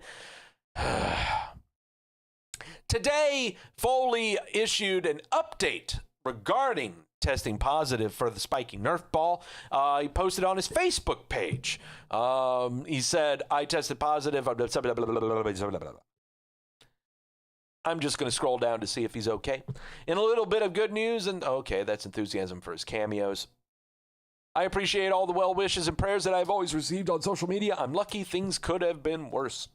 Today, Foley issued an update regarding testing positive for the spiky Nerf ball. He posted on his Facebook page. He said, I tested positive. I'm just going to scroll down to see if he's okay. In a little bit of good news, and okay, that's enthusiasm for his cameos. I appreciate all the well wishes and prayers that I've always received on social media. I'm lucky. Things could have been worse.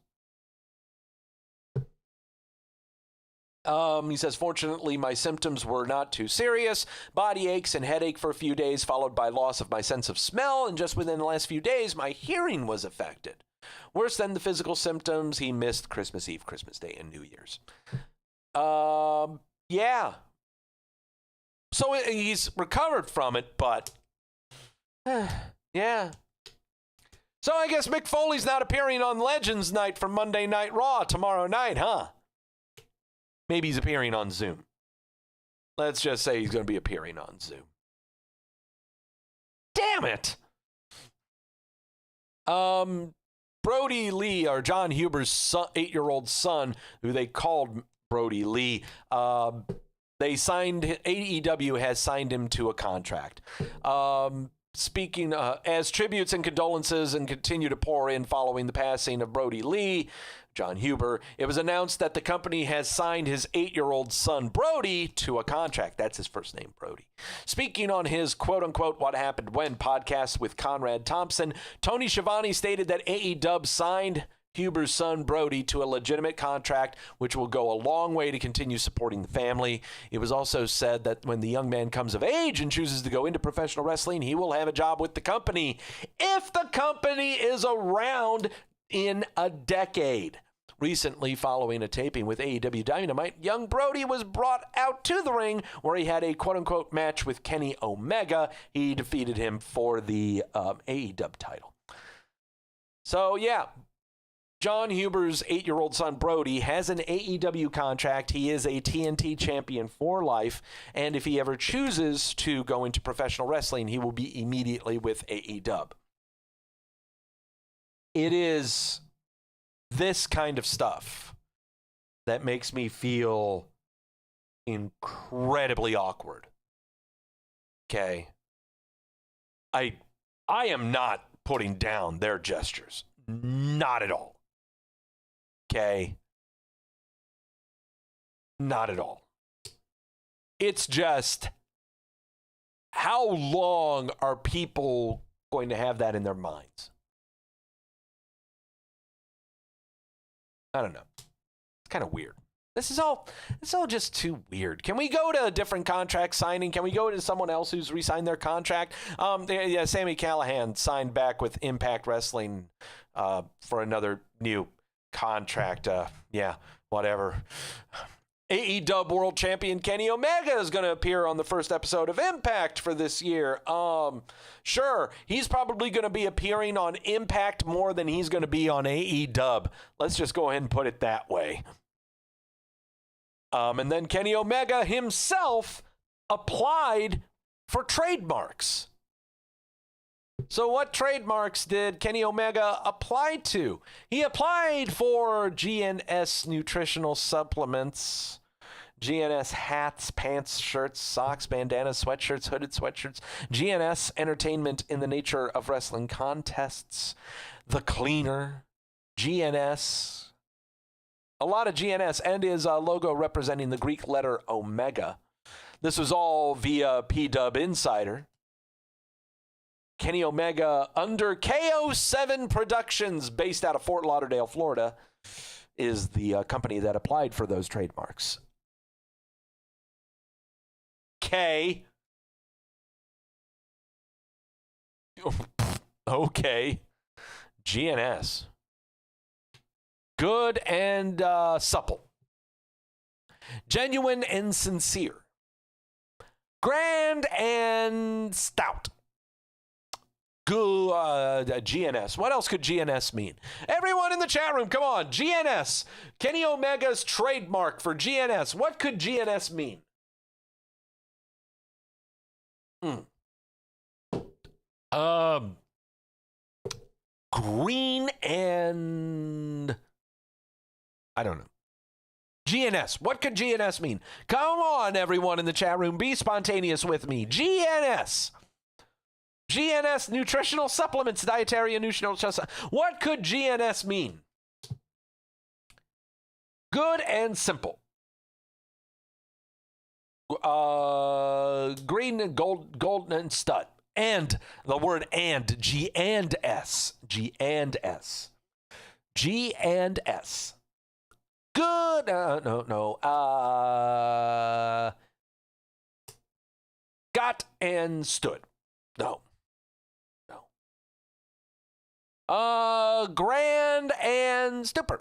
He says, fortunately, my symptoms were not too serious. Body aches and headache for a few days, followed by loss of my sense of smell. And just within the last few days, my hearing was affected. Worse than the physical symptoms, he missed Christmas Eve, Christmas Day, and New Year's. Yeah. So he's recovered from it, but... yeah. So I guess Mick Foley's not appearing on Legends Night for Monday Night Raw tomorrow night, huh? Maybe he's appearing on Zoom. Let's just say he's going to be appearing on Zoom. Damn it! Brody Lee, or John Huber's 8-year-old son, who they called Brody Lee, AEW has signed him to a contract. Speaking as tributes and condolences and continue to pour in following the passing of Brody Lee, John Huber, it was announced that the company has signed his 8-year-old son, Brody, to a contract. That's his first name, Brody. Speaking on his quote-unquote What Happened When podcast with Conrad Thompson, Tony Schiavone stated that AEW signed Huber's son, Brody, to a legitimate contract, which will go a long way to continue supporting the family. It was also said that when the young man comes of age and chooses to go into professional wrestling, he will have a job with the company if the company is around in a decade. Recently, following a taping with AEW Dynamite, young Brody was brought out to the ring where he had a quote-unquote match with Kenny Omega. He defeated him for the AEW title. So, yeah, John Huber's 8-year-old son, Brody, has an AEW contract. He is a TNT champion for life, and if he ever chooses to go into professional wrestling, he will be immediately with AEW. It is this kind of stuff that makes me feel incredibly awkward. Okay? I am not putting down their gestures. Not at all. Okay? Not at all. It's just how long are people going to have that in their minds? I don't know. It's kind of weird. This is all just too weird. Can we go to a different contract signing? Can we go to someone else who's re-signed their contract? Yeah, Sami Callihan signed back with Impact Wrestling for another new contract. Yeah, whatever. AEW World Champion Kenny Omega is going to appear on the first episode of Impact for this year. Sure, he's probably going to be appearing on Impact more than he's going to be on AEW. Let's just go ahead and put it that way. And then Kenny Omega himself applied for trademarks. So what trademarks did Kenny Omega apply to? He applied for GNS nutritional supplements, GNS hats, pants, shirts, socks, bandanas, sweatshirts, hooded sweatshirts, GNS entertainment in the nature of wrestling contests, the cleaner, GNS, a lot of GNS, and his logo representing the Greek letter Omega. This was all via P-Dub Insider. Kenny Omega, under KO7 Productions, based out of Fort Lauderdale, Florida, is the company that applied for those trademarks. K. Okay. GNS. Good and supple. Genuine and sincere. Grand and stout. Good, GNS. What else could GNS mean? Everyone in the chat room, come on. GNS. Kenny Omega's trademark for GNS. What could GNS mean? Green and... I don't know. GNS. What could GNS mean? Come on, everyone in the chat room. Be spontaneous with me. GNS. GNS nutritional supplements, dietary and nutritional supplements. What could GNS mean? Good and simple. Green and golden and stud. And the word and, G and S. G and S. G and S. Good. No. Got and stood. No. Grand and stupid.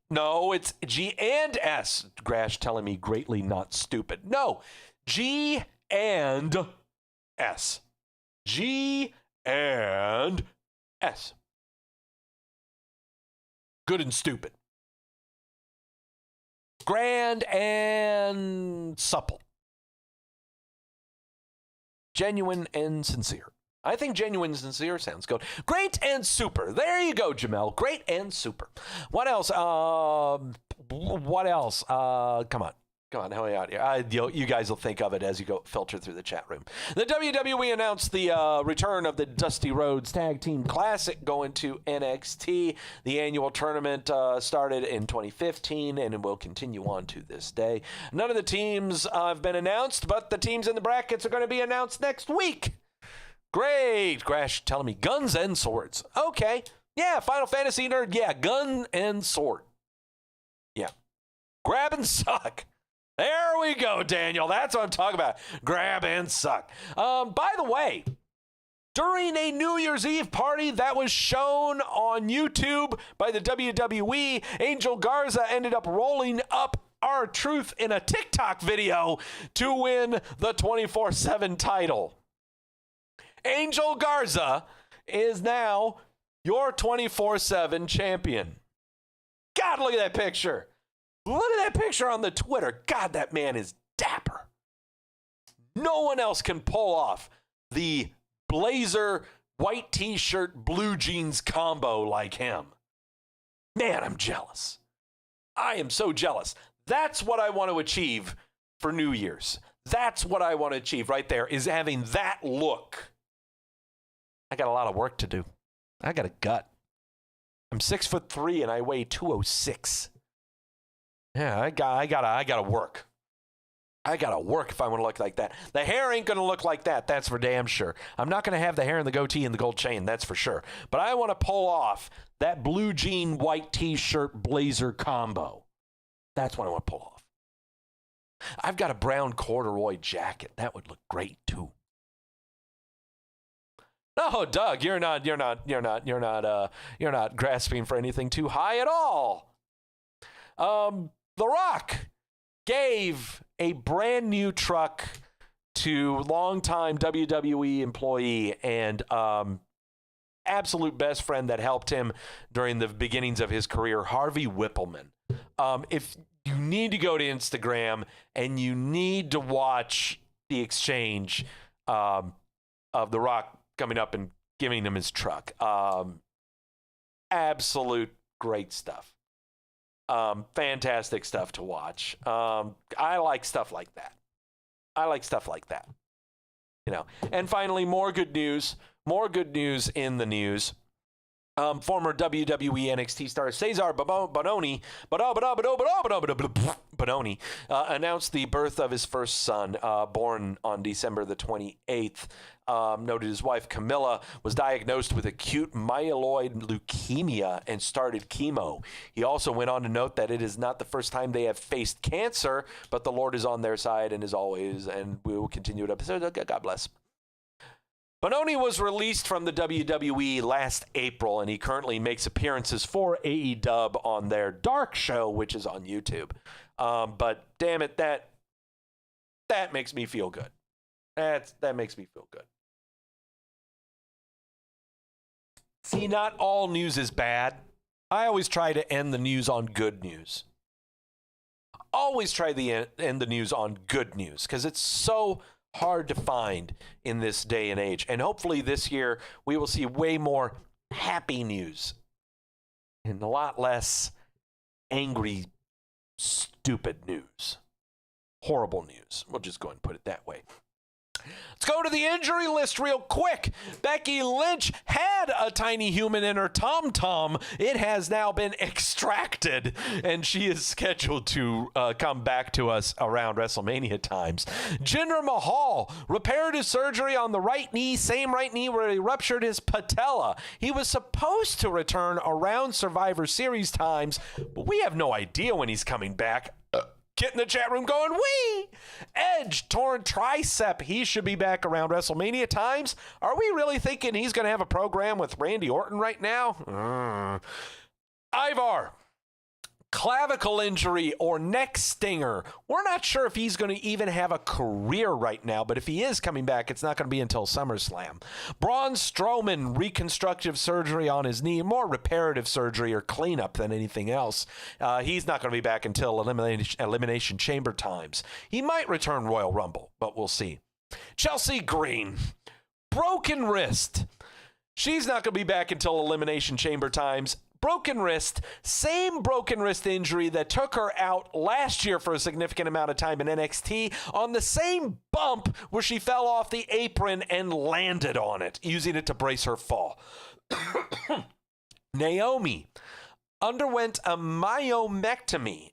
No, it's G and S. Grash telling me greatly not stupid. No, G and S. G and S. Good and stupid. Grand and supple. Genuine and sincere. I think genuine and sincere sounds good. Great and super. There you go, Jamel. Great and super. What else? What else? Come on. Help me out here. You guys will think of it as you go filter through the chat room. The WWE announced the return of the Dusty Rhodes Tag Team Classic going to NXT. The annual tournament started in 2015 and will continue on to this day. None of the teams have been announced, but the teams in the brackets are going to be announced next week. Great. Grash telling me guns and swords. Okay. Yeah, Final Fantasy nerd. Yeah, gun and sword. Yeah. Grab and suck. There we go, Daniel. That's what I'm talking about. Grab and suck. By the way, during a New Year's Eve party that was shown on YouTube by the WWE, Angel Garza ended up rolling up R-Truth in a TikTok video to win the 24/7 title. Angel Garza is now your 24/7 champion. God, look at that picture. Look at that picture on the Twitter. God, that man is dapper. No one else can pull off the blazer, white t-shirt, blue jeans combo like him. Man, I'm jealous. I am so jealous. That's what I want to achieve for New Year's. That's what I want to achieve right there, is having that look. I got a lot of work to do. I got a gut. I'm 6'3" and I weigh 206. Yeah, I gotta work. I got to work if I want to look like that. The hair ain't going to look like that. That's for damn sure. I'm not going to have the hair and the goatee and the gold chain. That's for sure. But I want to pull off that blue jean, white t-shirt, blazer combo. That's what I want to pull off. I've got a brown corduroy jacket. That would look great too. No, Doug, you're not grasping for anything too high at all. The Rock gave a brand new truck to longtime WWE employee and absolute best friend that helped him during the beginnings of his career, Harvey Whippleman. If you need to go to Instagram and you need to watch the exchange of The Rock coming up and giving him his truck. Absolute great stuff. Fantastic stuff to watch. I like stuff like that. You know. And finally, more good news in the news. Former WWE NXT star Cesar Bononi announced the birth of his first son, born on December the 28th. Noted his wife Camilla was diagnosed with acute myeloid leukemia and started chemo. He also went on to note that it is not the first time they have faced cancer, but the Lord is on their side and as always, and we will continue to episode. God bless. Bononi was released from the WWE last April, and he currently makes appearances for AEW on their Dark show, which is on YouTube. But damn it, that makes me feel good. That makes me feel good. See, not all news is bad. I always try to end the news on good news. Always try to end the news on good news, because it's so hard to find in this day and age. And hopefully this year we will see way more happy news and a lot less angry, stupid news. Horrible news. We'll just go ahead and put it that way. Let's go to the injury list real quick. Becky Lynch had a tiny human in her tom-tom. It has now been extracted, and she is scheduled to come back to us around Wrestlemania times. Jinder Mahal repaired his surgery on the right knee, same right knee where he ruptured his patella. He was supposed to return around Survivor Series times, but we have no idea when he's coming back. Get in the chat room going, wee! Edge, torn tricep. He should be back around WrestleMania times. Are we really thinking he's going to have a program with Randy Orton right now? Ivar, clavicle injury or neck stinger. We're not sure if he's going to even have a career right now, but if he is coming back, it's not going to be until SummerSlam. Braun Strowman, reconstructive surgery on his knee, more reparative surgery or cleanup than anything else. He's not going to be back until Elimination Chamber times. He might return Royal Rumble, but we'll see. Chelsea Green, broken wrist. She's not going to be back until Elimination Chamber times. Broken wrist, same broken wrist injury that took her out last year for a significant amount of time in NXT on the same bump where she fell off the apron and landed on it, using it to brace her fall. Naomi underwent a myomectomy.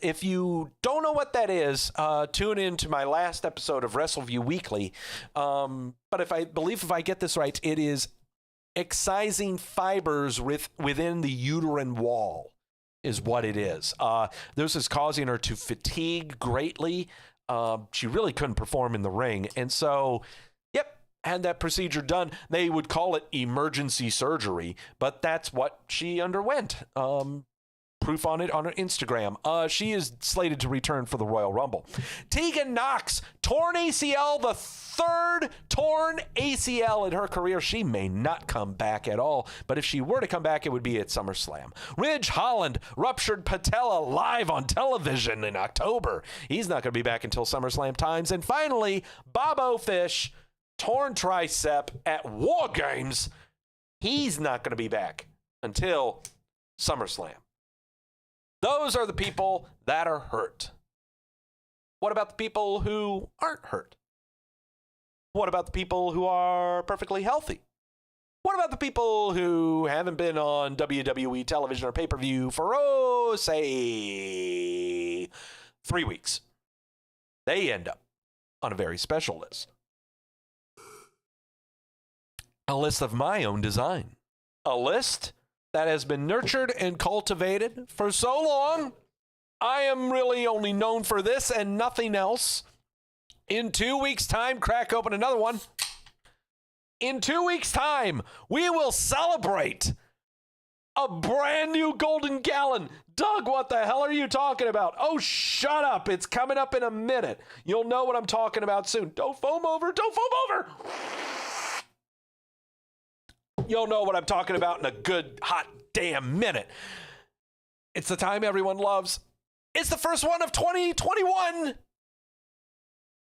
If you don't know what that is, tune in to my last episode of Wrestleview Weekly. But if I get this right, it is excising fibers within the uterine wall is what it is. This is causing her to fatigue greatly. She really couldn't perform in the ring. And so, had that procedure done. They would call it emergency surgery, but that's what she underwent. Proof on it on her Instagram. She is slated to return for the Royal Rumble. Tegan Knox, torn ACL, the third torn ACL in her career. She may not come back at all, but if she were to come back, it would be at SummerSlam. Ridge Holland, ruptured patella live on television in October. He's not going to be back until SummerSlam times. And finally, Bobo Fish, torn tricep at War Games. He's not going to be back until SummerSlam. Those are the people that are hurt. What about the people who aren't hurt? What about the people who are perfectly healthy? What about the people who haven't been on WWE television or pay-per-view for, say, 3 weeks? they end up on a very special list. A list of my own design. A list that has been nurtured and cultivated for so long. I am really only known for this and nothing else. In 2 weeks' time, crack open another one. In 2 weeks' time, we will celebrate a brand new golden gallon. Doug, what the hell are you talking about? Oh, shut up. It's coming up in a minute. You'll know what I'm talking about soon. Don't foam over. Don't foam over. You'll know what I'm talking about in a good, hot damn minute. It's the time everyone loves. It's the first one of 2021.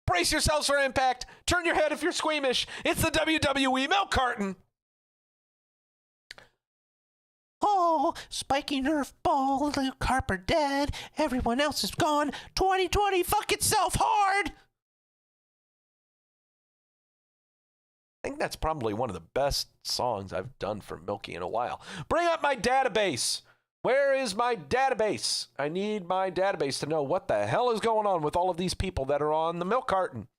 Brace yourselves for impact. Turn your head if you're squeamish. It's the WWE milk carton. Oh, spiky Nerf ball, Luke Harper dead. Everyone else is gone. 2020, fuck itself hard. I think that's probably one of the best songs I've done for Milky in a while. Bring up my database. Where is my database? I need my database to know what the hell is going on with all of these people that are on the milk carton.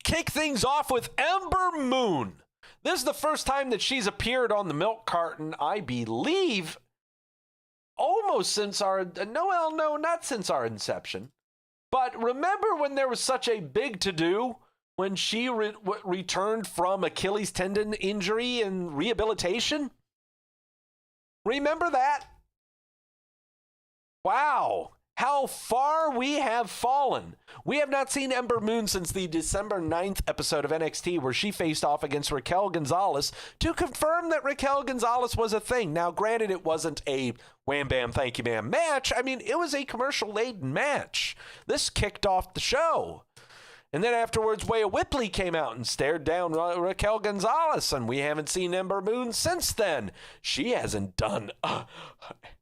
Kick things off with Ember Moon. This is the first time that she's appeared on the milk carton, I believe, almost since our, no, not since our inception. But remember when there was such a big to-do when she returned from Achilles tendon injury and rehabilitation? Remember that? Wow, how far we have fallen. We have not seen Ember Moon since the December 9th episode of NXT where she faced off against Raquel Gonzalez to confirm that Raquel Gonzalez was a thing. Now, granted, it wasn't a wham bam thank you ma'am match. I mean, it was a commercial-laden match. This kicked off the show. And then afterwards, Rhea Ripley came out and stared down Raquel Gonzalez, and we haven't seen Ember Moon since then. She hasn't done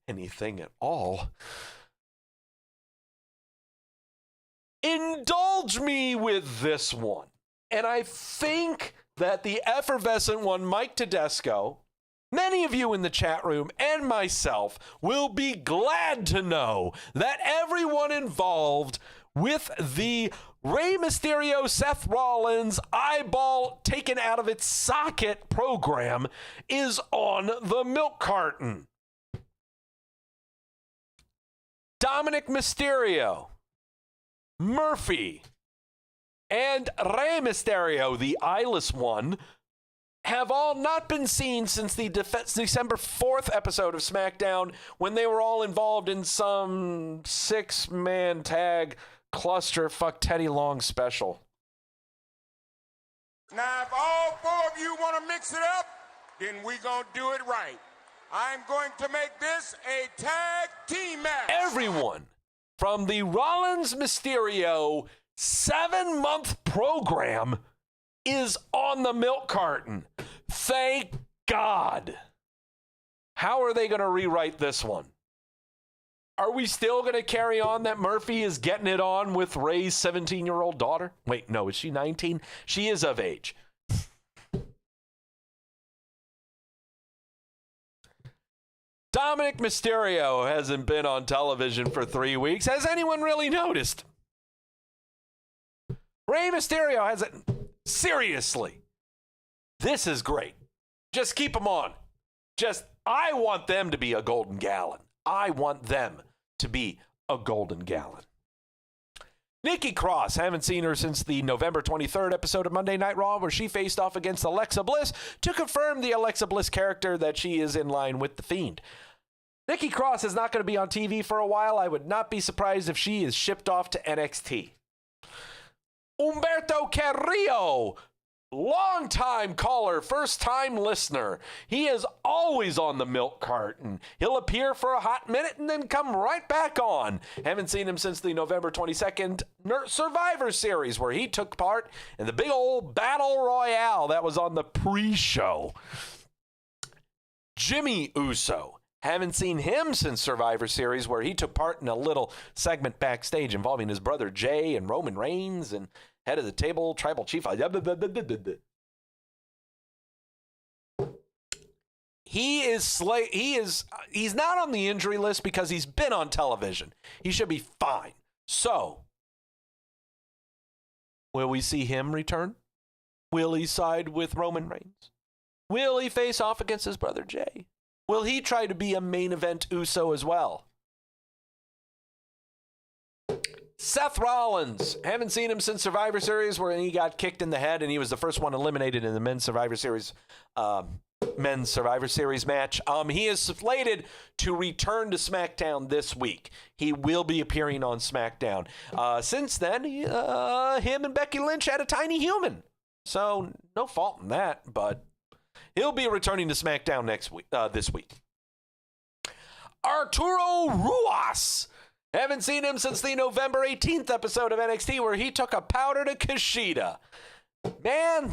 anything at all. Indulge me with this one. And I think that the effervescent one, Mike Tedesco, many of you in the chat room, and myself will be glad to know that everyone involved with the Rey Mysterio, Seth Rollins, eyeball taken out of its socket program is on the milk carton. Dominic Mysterio, Murphy, and Rey Mysterio, the eyeless one, have all not been seen since the December 4th episode of Smackdown when they were all involved in some 6-man tag cluster fuck Teddy Long special. Now, if all 4 of you want to mix it up, then we gonna do it right. I'm going to make this a tag team match. Everyone from the Rollins Mysterio 7-month program is on the milk carton. Thank God. How are they going to rewrite this one? Are we still going to carry on that Murphy is getting it on with Ray's 17-year-old daughter? Wait, no, is she 19? She is of age. Dominic Mysterio hasn't been on television for 3 weeks. Has anyone really noticed? Rey Mysterio hasn't. Seriously. This is great. Just keep them on. I want them to be a golden gallon. I want them to be a golden gallon. Nikki Cross, haven't seen her since the November 23rd episode of Monday Night Raw where she faced off against Alexa Bliss to confirm the Alexa Bliss character that she is in line with the Fiend. Nikki Cross is not going to be on TV for a while. I would not be surprised if she is shipped off to NXT. Humberto Carrillo, long-time caller, first-time listener. He is always on the milk carton. He'll appear for a hot minute and then come right back on. Haven't seen him since the November 22nd Survivor Series where he took part in the big old battle royale that was on the pre-show. Jimmy Uso. Haven't seen him since Survivor Series where he took part in a little segment backstage involving his brother Jay and Roman Reigns and head of the table, tribal chief. He's not on the injury list because he's been on television. He should be fine. So, Will we see him return? Will he side with Roman Reigns? Will he face off against his brother Jay? Will he try to be a main event Uso as well? Seth Rollins. Haven't seen him since Survivor Series, where he got kicked in the head and he was the first one eliminated in the men's Survivor Series match. He is slated to return to SmackDown this week. He will be appearing on SmackDown. Since then, him and Becky Lynch had a tiny human. So no fault in that, but he'll be returning to SmackDown this week. Arturo Ruas. Haven't seen him since the November 18th episode of NXT, where he took a powder to Kushida. Man,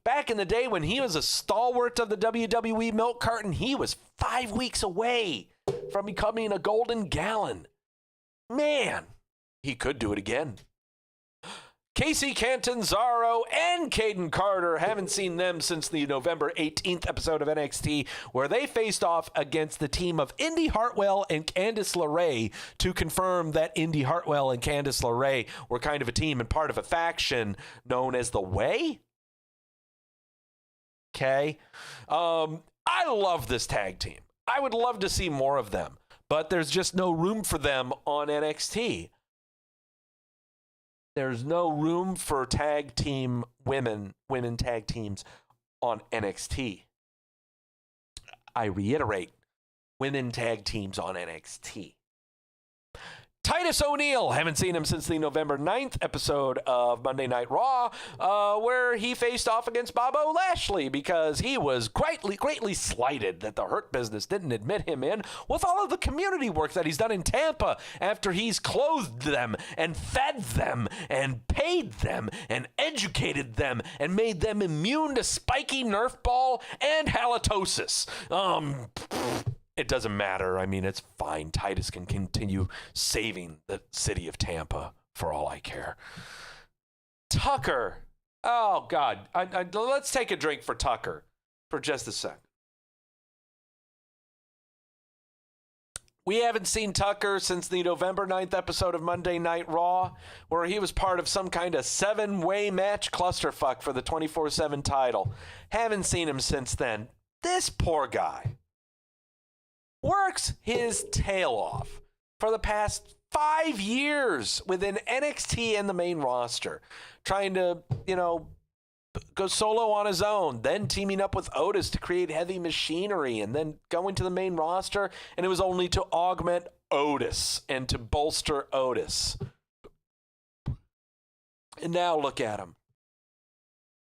back in the day when he was a stalwart of the WWE milk carton, he was 5 weeks away from becoming a golden gallon. Man, he could do it again. Casey Catanzaro and Caden Carter, haven't seen them since the November 18th episode of NXT, where they faced off against the team of Indy Hartwell and Candice LeRae to confirm that Indy Hartwell and Candice LeRae were kind of a team and part of a faction known as The Way. Okay. I love this tag team. I would love to see more of them, but there's just no room for them on NXT. There's no room for tag team women tag teams on NXT. I reiterate, women tag teams on NXT. Titus O'Neil, haven't seen him since the November 9th episode of Monday Night Raw, where he faced off against Bobo Lashley because he was greatly slighted that the Hurt Business didn't admit him in with all of the community work that he's done in Tampa after he's clothed them and fed them and paid them and educated them and made them immune to spiky Nerf ball and halitosis. It doesn't matter. I mean, it's fine. Titus can continue saving the city of Tampa for all I care. Tucker. Oh, God. Let's take a drink for Tucker for just a sec. We haven't seen Tucker since the November 9th episode of Monday Night Raw, where he was part of some kind of 7-way match clusterfuck for the 24/7 title. Haven't seen him since then. This poor guy works his tail off for the past 5 years within NXT and the main roster, trying to, go solo on his own, then teaming up with Otis to create Heavy Machinery, and then going to the main roster, and it was only to augment Otis and to bolster Otis. And now look at him.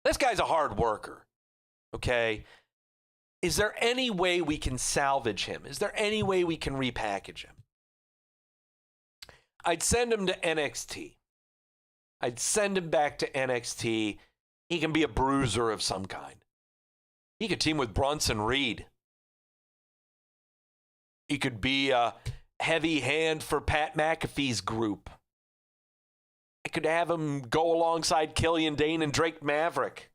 This guy's a hard worker, okay? Is there any way we can salvage him? Is there any way we can repackage him? I'd send him to NXT. I'd send him back to NXT. He can be a bruiser of some kind. He could team with Bronson Reed. He could be a heavy hand for Pat McAfee's group. I could have him go alongside Killian Dane and Drake Maverick.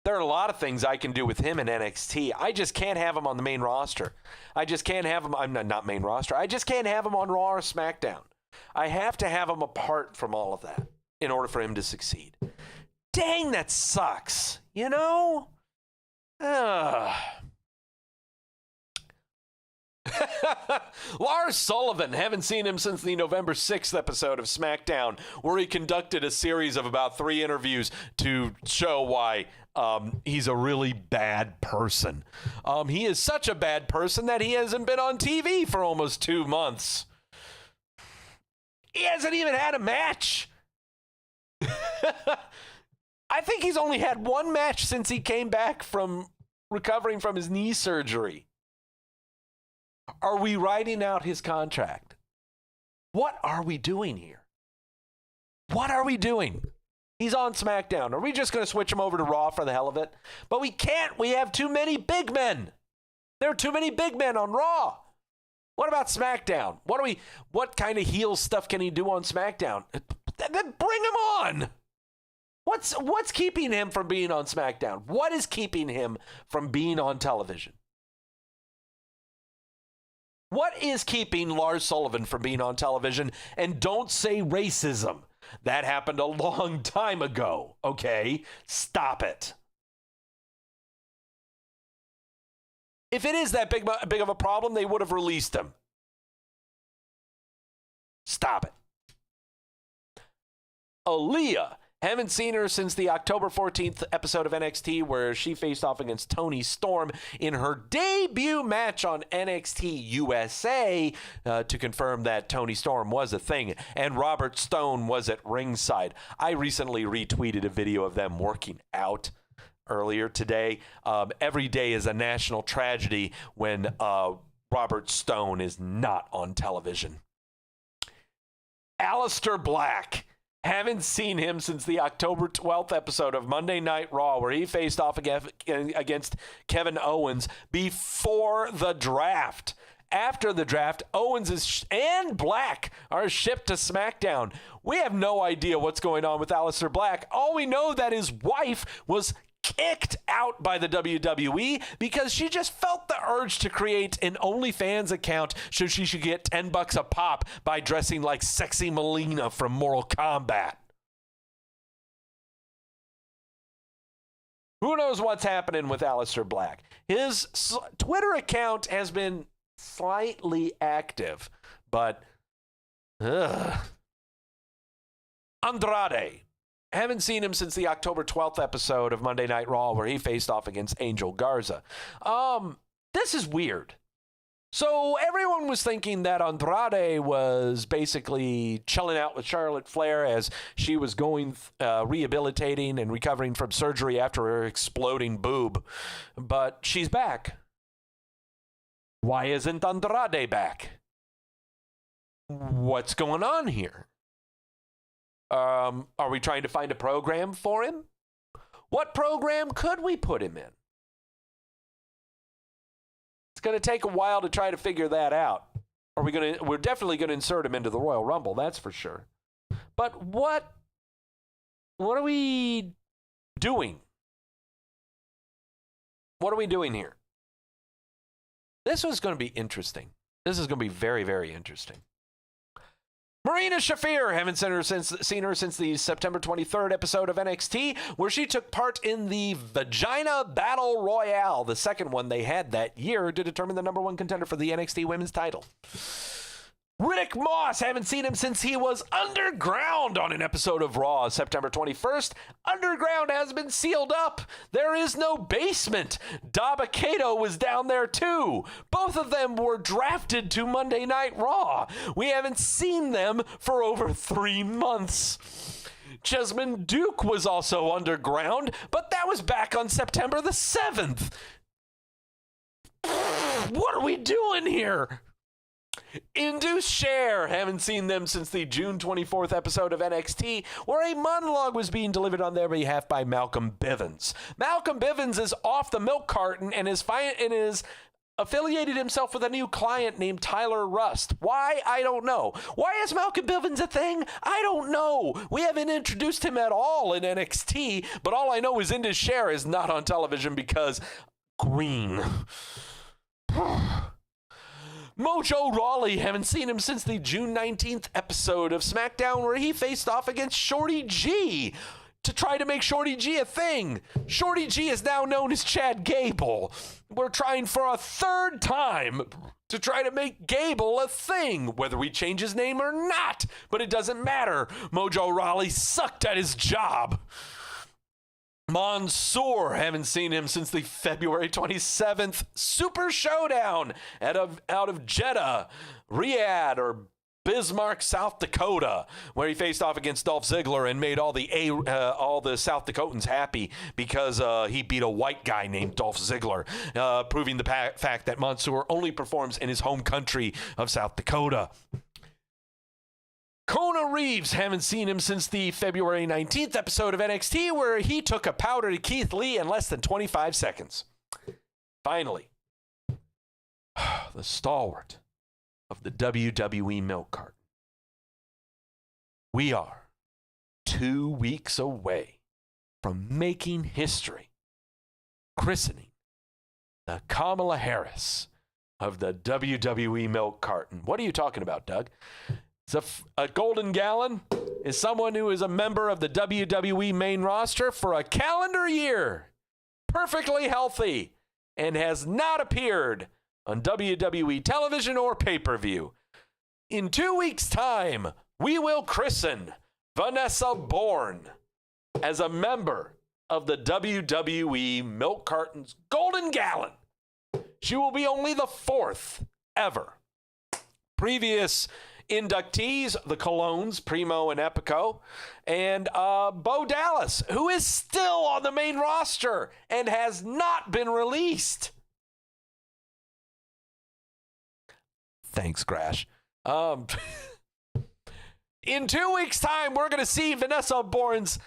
There are a lot of things I can do with him in NXT. I just can't have him on the main roster. I just can't have him. I'm not main roster. I just can't have him on Raw or SmackDown. I have to have him apart from all of that in order for him to succeed. Dang, that sucks. Lars Sullivan, haven't seen him since the November 6th episode of SmackDown, where he conducted a series of about 3 interviews to show why he's a really bad person. He is such a bad person that he hasn't been on TV for almost 2 months. He hasn't even had a match. I think he's only had 1 match since he came back from recovering from his knee surgery. Are we writing out his contract? What are we doing here? What are we doing? He's on SmackDown. Are we just going to switch him over to Raw for the hell of it? But we can't. We have too many big men. There are too many big men on Raw. What about SmackDown? What kind of heel stuff can he do on SmackDown? Then bring him on. What's keeping him from being on SmackDown? What is keeping him from being on television? What is keeping Lars Sullivan from being on television? And don't say racism. That happened a long time ago, okay? Stop it. If it is that big of a problem, they would have released him. Stop it. Aaliyah. Haven't seen her since the October 14th episode of NXT where she faced off against Toni Storm in her debut match on NXT USA to confirm that Toni Storm was a thing and Robert Stone was at ringside. I recently retweeted a video of them working out earlier today. Every day is a national tragedy when Robert Stone is not on television. Aleister Black. Haven't seen him since the October 12th episode of Monday Night Raw where he faced off against Kevin Owens before the draft. After the draft, Owens and Black are shipped to SmackDown. We have no idea what's going on with Aleister Black. All we know that his wife was kicked out by the WWE because she just felt the urge to create an OnlyFans account so she should get $10 a pop by dressing like Sexy Melina from Mortal Kombat. Who knows what's happening with Aleister Black? His Twitter account has been slightly active, but Andrade. Haven't seen him since the October 12th episode of Monday Night Raw where he faced off against Angel Garza. This is weird. So everyone was thinking that Andrade was basically chilling out with Charlotte Flair as she was going rehabilitating and recovering from surgery after her exploding boob. But she's back. Why isn't Andrade back? What's going on here? Are we trying to find a program for him? What program could we put him in? It's going to take a while to try to figure that out. We're definitely going to insert him into the Royal Rumble, that's for sure. But what are we doing? What are we doing here? This was going to be interesting. This is going to be very, very interesting. Marina Shafir, haven't seen her since the September 23rd episode of NXT, where she took part in the Vagina Battle Royale, the second one they had that year to determine the number one contender for the NXT Women's title. Riddick Moss, haven't seen him since he was underground on an episode of Raw, September 21st. Underground has been sealed up. There is no basement. Daba Kato was down there too. Both of them were drafted to Monday Night Raw. We haven't seen them for over 3 months. Jessamine Duke was also underground, but that was back on September the 7th. What are we doing here? Induce Share, haven't seen them since the June 24th episode of NXT, where a monologue was being delivered on their behalf by Malcolm Bivens. Malcolm Bivens is off the milk carton and is affiliated himself with a new client named Tyler Rust. Why? I don't know. Why is Malcolm Bivens a thing? I don't know. We haven't introduced him at all in NXT, but all I know is Induce Share is not on television because green. Mojo Rawley, haven't seen him since the June 19th episode of Smackdown where he faced off against Shorty G to try to make Shorty G a thing. Shorty G is now known as Chad Gable. We're trying for a third time to try to make Gable a thing, whether we change his name or not. But it doesn't matter. Mojo Rawley sucked at his job. Mansoor, haven't seen him since the February 27th Super Showdown out of Jeddah, Riyadh, or Bismarck, South Dakota, where he faced off against Dolph Ziggler and made all the South Dakotans happy because he beat a white guy named Dolph Ziggler, proving the fact that Mansoor only performs in his home country of South Dakota. Kona Reeves, haven't seen him since the February 19th episode of NXT where he took a powder to Keith Lee in less than 25 seconds. Finally, the stalwart of the WWE milk carton. We are 2 weeks away from making history, christening the Kamala Harris of the WWE milk carton. What are you talking about, Doug? It's a golden gallon, is someone who is a member of the WWE main roster for a calendar year, perfectly healthy, and has not appeared on WWE television or pay-per-view. In 2 weeks' time, we will christen Vanessa Bourne as a member of the WWE Milk Carton's Golden Gallon. She will be only the 4th ever. Previous inductees, the Colognes, Primo and Epico, and Bo Dallas, who is still on the main roster and has not been released. Thanks, Crash. In 2 weeks' time, we're going to see Vanessa Bourne's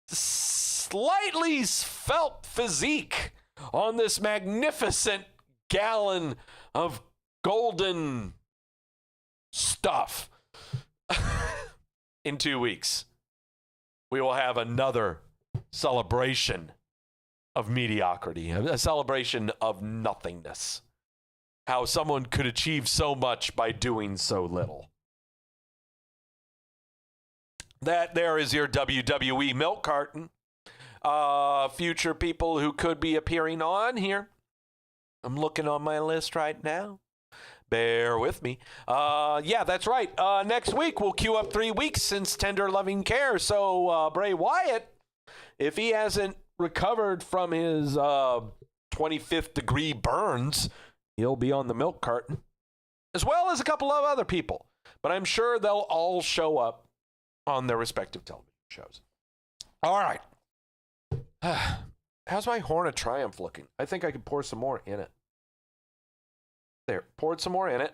slightly svelte physique on this magnificent gallon of golden stuff. In 2 weeks, we will have another celebration of mediocrity, a celebration of nothingness. How someone could achieve so much by doing so little. That there is your WWE Milk Carton. Future people who could be appearing on here. I'm looking on my list right now. Bear with me. Yeah, that's right. Next week, we'll queue up 3 weeks since Tender Loving Care. So, Bray Wyatt, if he hasn't recovered from his 25th degree burns, he'll be on the Milk Carton, as well as a couple of other people. But I'm sure they'll all show up on their respective television shows. All right. How's my Horn of Triumph looking? I think I could pour some more in it. There, poured some more in it.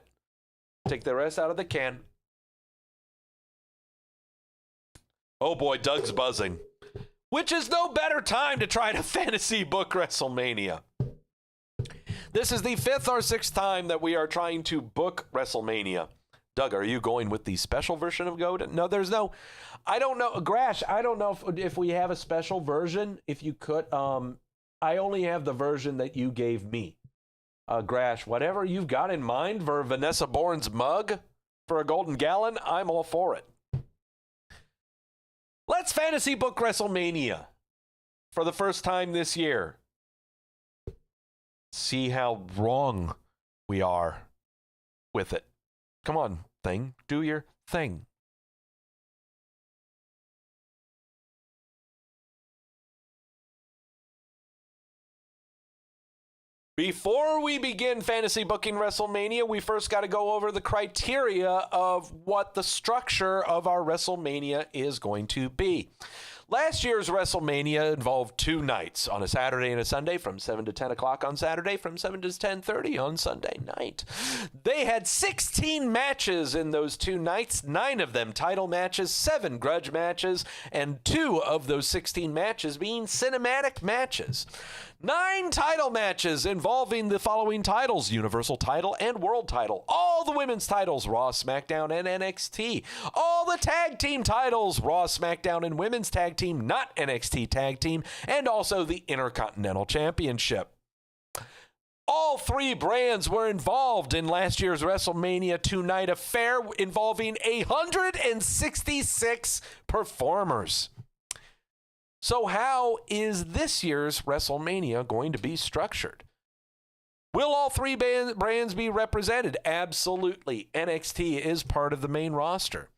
Take the rest out of the can. Oh boy, Doug's buzzing. Which is no better time to try to fantasy book WrestleMania. This is the 5th or 6th time that we are trying to book WrestleMania. Doug, are you going with the special version of Godin? No, there's no. I don't know. Grash, I don't know if we have a special version. If you could, I only have the version that you gave me. Grash, whatever you've got in mind for Vanessa Bourne's mug for a golden gallon, I'm all for it. Let's fantasy book WrestleMania for the first time this year. See how wrong we are with it. Come on, thing. Do your thing. Before we begin fantasy booking WrestleMania, we first got to go over the criteria of what the structure of our WrestleMania is going to be. Last year's WrestleMania involved 2 nights, on a Saturday and a Sunday, from 7 to 10 o'clock on Saturday, from 7 to 10:30 on Sunday night. They had 16 matches in those 2 nights, 9 of them title matches, 7 grudge matches, and 2 of those 16 matches being cinematic matches. 9 title matches involving the following titles: Universal title and World title. All the women's titles, Raw, SmackDown, and NXT. All the tag team titles, Raw, SmackDown, and Women's Tag Team, not NXT Tag Team. And also the Intercontinental Championship. All 3 brands were involved in last year's WrestleMania 2-night affair, involving 166 performers. So how is this year's WrestleMania going to be structured? Will all 3 brands be represented? Absolutely. NXT is part of the main roster.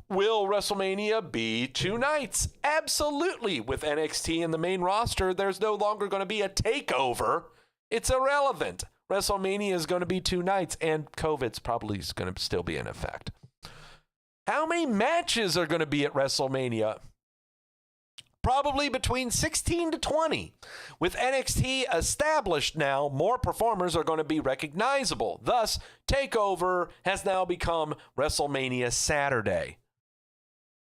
Will WrestleMania be 2 nights? Absolutely. With NXT in the main roster, there's no longer going to be a takeover. It's irrelevant. WrestleMania is going to be 2 nights, and COVID's probably going to still be in effect. How many matches are going to be at WrestleMania? Probably between 16 to 20. With NXT established now, more performers are going to be recognizable. Thus, TakeOver has now become WrestleMania Saturday.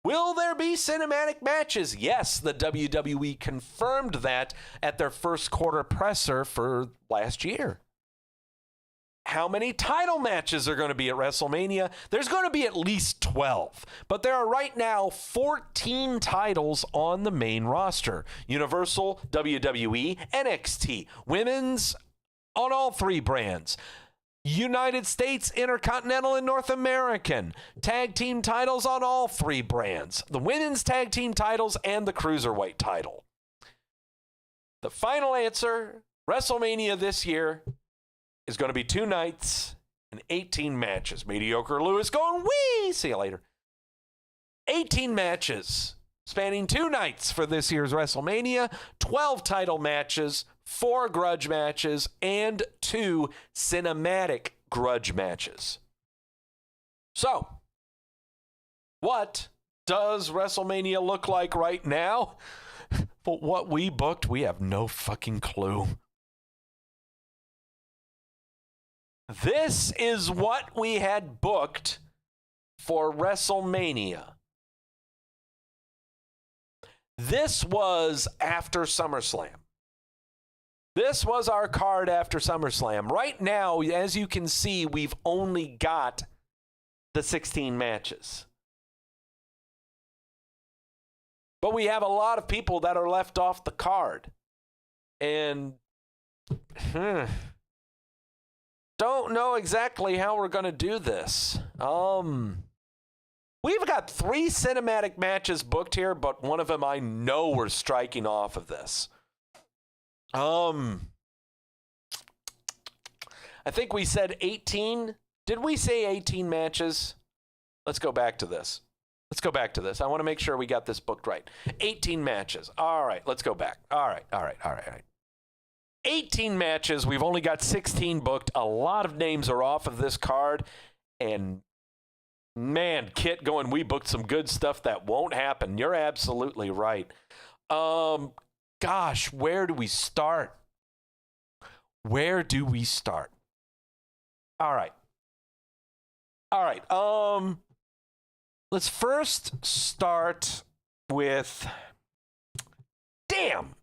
Will there be cinematic matches? Yes, the WWE confirmed that at their first quarter presser for last year. How many title matches are going to be at WrestleMania? There's going to be at least 12, but there are right now 14 titles on the main roster. Universal, WWE, NXT, women's on all 3 brands. United States, Intercontinental, and North American. Tag team titles on all 3 brands. The women's tag team titles and the cruiserweight title. The final answer, WrestleMania this year, is going to be 2 nights and 18 matches. Mediocre Lewis going, wee! See you later. 18 matches spanning 2 nights for this year's WrestleMania, 12 title matches, 4 grudge matches, and 2 cinematic grudge matches. So, what does WrestleMania look like right now? But what we booked, we have no fucking clue. This is what we had booked for WrestleMania. This was after SummerSlam. This was our card after SummerSlam. Right now, as you can see, we've only got the 16 matches. But we have a lot of people that are left off the card. And don't know exactly how we're going to do this. We've got 3 cinematic matches booked here, but one of them I know we're striking off of this. I think we said 18. Did we say 18 matches? Let's go back to this. I want to make sure we got this booked right. 18 matches. All right, let's go back. All right. 18 matches. We've only got 16 booked. A lot of names are off of this card. And man, Kit going, we booked some good stuff that won't happen. You're absolutely right. Gosh, where do we start? All right. Let's first start with, damn.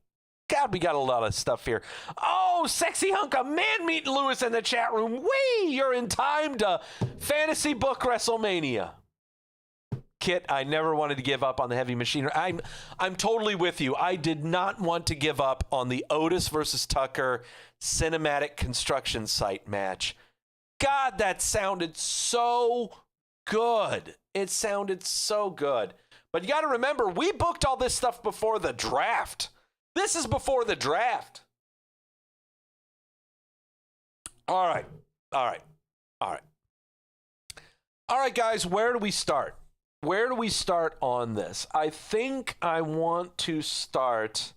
God, we got a lot of stuff here. Oh, Sexy Hunk of Man meeting Lewis in the chat room. Whee! You're in time to Fantasy Book WrestleMania. Kit, I never wanted to give up on the heavy machinery. I'm totally with you. I did not want to give up on the Otis versus Tucker cinematic construction site match. God, that sounded so good. It sounded so good. But you got to remember, we booked all this stuff before the draft. This is before the draft. All right, guys, where do we start? Where do we start on this? I think I want to start.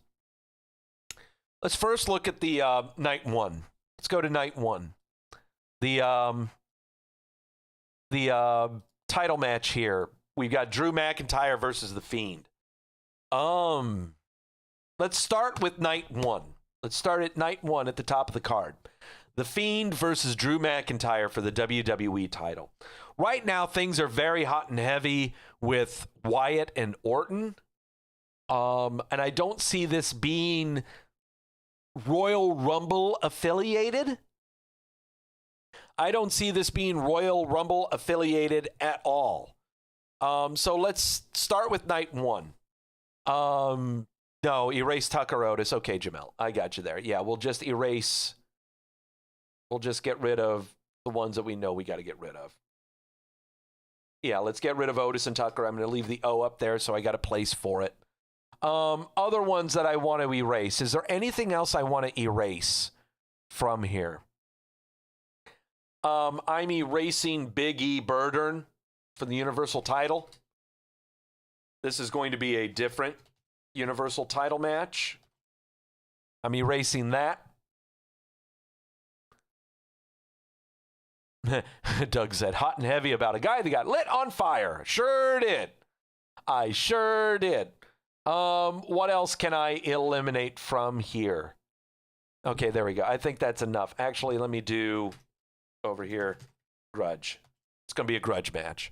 Let's first look at the night 1. Let's go to night 1. The title match here. We've got Drew McIntyre versus The Fiend. Let's start with night 1. Let's start at night 1 at the top of the card. The Fiend versus Drew McIntyre for the WWE title. Right now, things are very hot and heavy with Wyatt and Orton. And I don't see this being Royal Rumble affiliated. At all. So let's start with night 1. No, erase Tucker Otis. Okay, Jamel, I got you there. Yeah, we'll just get rid of the ones that we know we got to get rid of. Yeah, let's get rid of Otis and Tucker. I'm going to leave the O up there, so I got a place for it. Other ones that I want to erase. Is there anything else I want to erase from here? I'm erasing Big E Burdern for the Universal title. This is going to be a different Universal title match. I'm erasing that. Doug said, hot and heavy about a guy that got lit on fire. Sure did. I sure did. What else can I eliminate from here? Okay, there we go. I think that's enough. Actually, let me do over here, grudge. It's going to be a grudge match.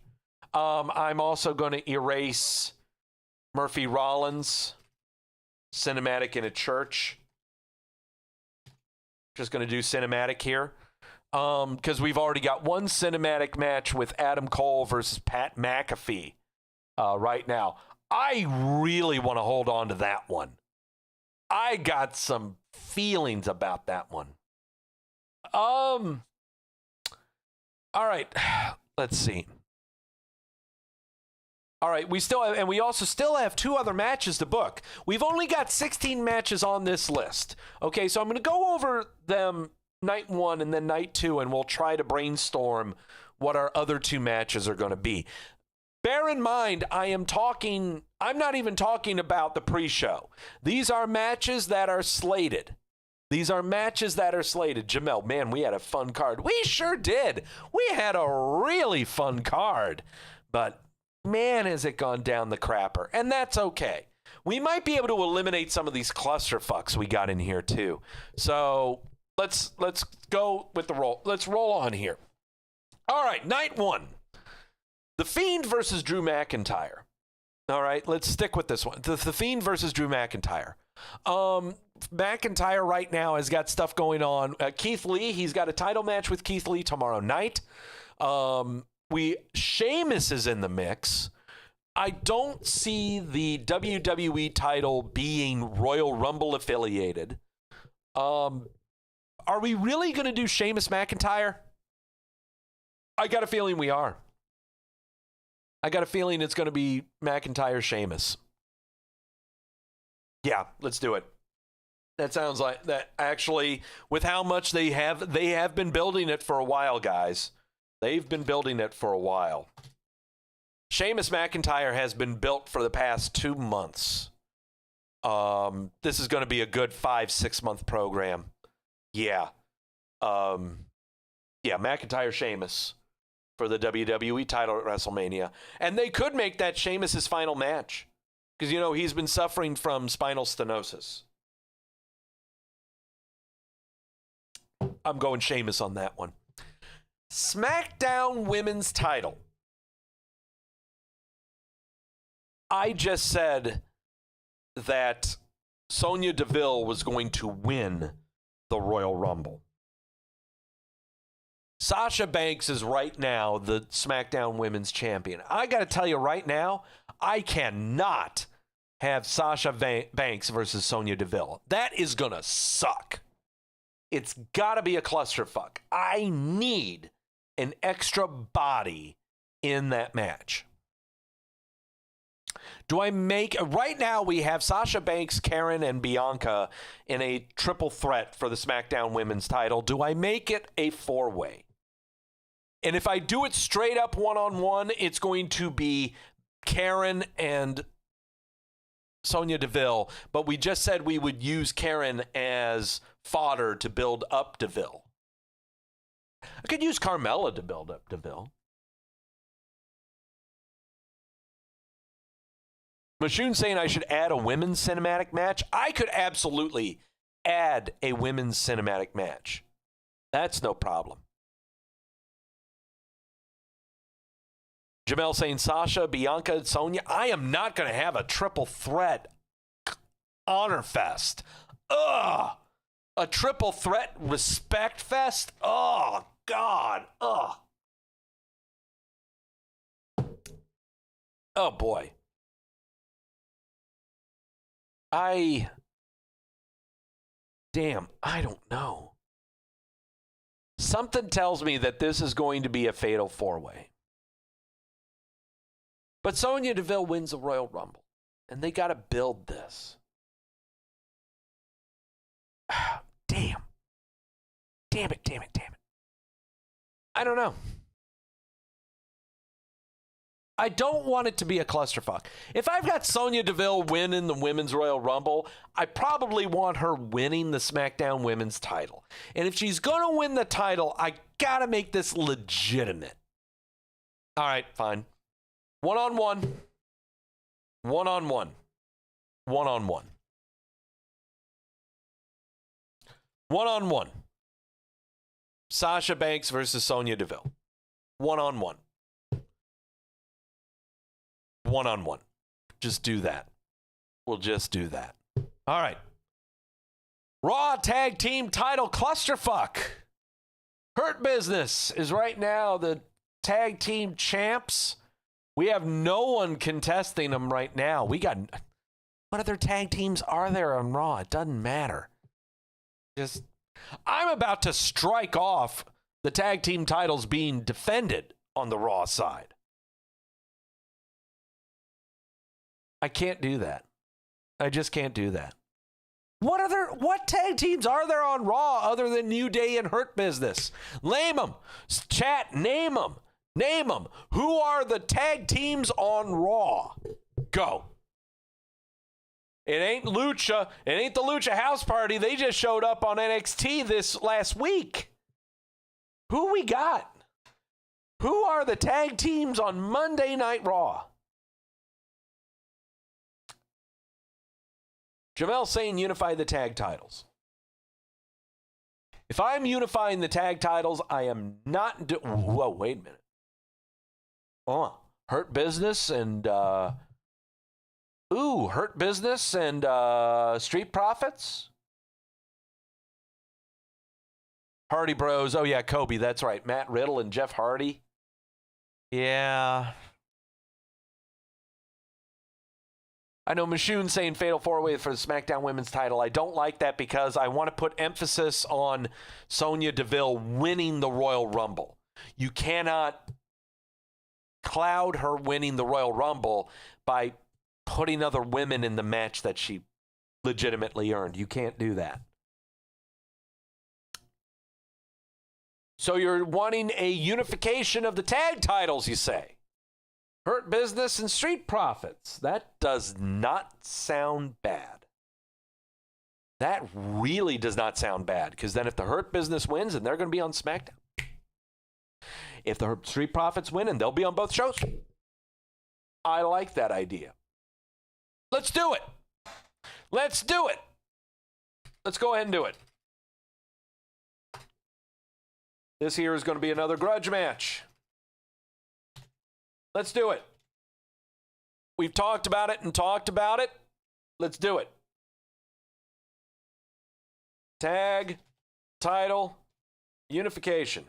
I'm also going to erase Murphy Rollins, cinematic in a church. Just going to do cinematic here. Because we've already got one cinematic match with Adam Cole versus Pat McAfee right now. I really want to hold on to that one. I got some feelings about that one. All right. Let's see. All right, we also still have 2 other matches to book. We've only got 16 matches on this list. Okay, so I'm going to go over them night 1 and then night 2, and we'll try to brainstorm what our other 2 matches are going to be. Bear in mind, I'm not even talking about the pre-show. These are matches that are slated. Jamel, man, we had a fun card. We sure did. We had a really fun card. But man, has it gone down the crapper. And that's okay. We might be able to eliminate some of these clusterfucks we got in here too. So let's go with the roll. Let's roll on here. All right, night 1. The Fiend versus Drew McIntyre. All right, let's stick with this one. The Fiend versus Drew McIntyre. McIntyre right now has got stuff going on. Keith Lee, he's got a title match with Keith Lee tomorrow night. Sheamus is in the mix. I don't see the WWE title being Royal Rumble affiliated. Are we really going to do Sheamus McIntyre? I got a feeling we are. I got a feeling it's going to be McIntyre Sheamus. Yeah, let's do it. That sounds like that. Actually, with how much they have been building it for a while, guys. They've been building it for a while. Sheamus McIntyre has been built for the past 2 months. This is going to be a good 5-6 month program. Yeah. McIntyre Sheamus for the WWE title at WrestleMania. And they could make that Sheamus' final match. Because, he's been suffering from spinal stenosis. I'm going Sheamus on that one. Smackdown women's title. I just said that Sonya Deville was going to win the Royal Rumble. Sasha Banks is right now the SmackDown Women's Champion. I got to tell you right now, I cannot have Sasha Banks versus Sonya Deville. That is going to suck. It's got to be a clusterfuck. I need an extra body in that match. Right now we have Sasha Banks, Karen, and Bianca in a triple threat for the SmackDown Women's title. Do I make it a 4-way? And if I do it straight up one-on-one, it's going to be Karen and Sonya Deville. But we just said we would use Karen as fodder to build up Deville. I could use Carmella to build up Deville. Mashoon saying I should add a women's cinematic match. I could absolutely add a women's cinematic match. That's no problem. Jamel saying Sasha, Bianca, Sonya. I am not going to have a triple threat honor fest. Ugh. A triple threat respect fest? Oh, God. Ugh. Oh, boy. I don't know. Something tells me that this is going to be a fatal 4-way. But Sonya Deville wins the Royal Rumble, and they got to build this. Damn it. I don't know. I don't want it to be a clusterfuck. If I've got Sonya Deville winning the Women's Royal Rumble, I probably want her winning the SmackDown Women's title. And if she's going to win the title, I got to make this legitimate. All right, fine. One-on-one. Sasha Banks versus Sonya Deville. One-on-one. Just do that. We'll just do that. All right. Raw Tag Team title clusterfuck. Hurt Business is right now the tag team champs. We have no one contesting them right now. What other tag teams are there on Raw? It doesn't matter. I'm about to strike off the tag team titles being defended on the Raw side. I can't do that. I just can't do that. What tag teams are there on Raw other than New Day and Hurt Business? Name them. Chat, name them. Name them. Who are the tag teams on Raw? Go. It ain't Lucha. It ain't the Lucha House Party. They just showed up on NXT this last week. Who we got? Who are the tag teams on Monday Night Raw? Jamel saying unify the tag titles. If I'm unifying the tag titles, I am not whoa, wait a minute. Hurt Business and Hurt Business and Street Profits? Hardy Bros. Oh yeah, Kobe, that's right. Matt Riddle and Jeff Hardy. Yeah. I know Mashoon saying Fatal 4-Way for the SmackDown Women's title. I don't like that because I want to put emphasis on Sonya Deville winning the Royal Rumble. You cannot cloud her winning the Royal Rumble by putting other women in the match that she legitimately earned. You can't do that. So you're wanting a unification of the tag titles, you say? Hurt Business and Street Profits. That does not sound bad. That really does not sound bad, because then if the Hurt Business wins, then they're going to be on SmackDown. If the Street Profits win, and they'll be on both shows. I like that idea. Let's do it. Let's do it. Let's go ahead and do it. This here is going to be another grudge match. Let's do it. We've talked about it and talked about it. Let's do it. Tag, title, unification.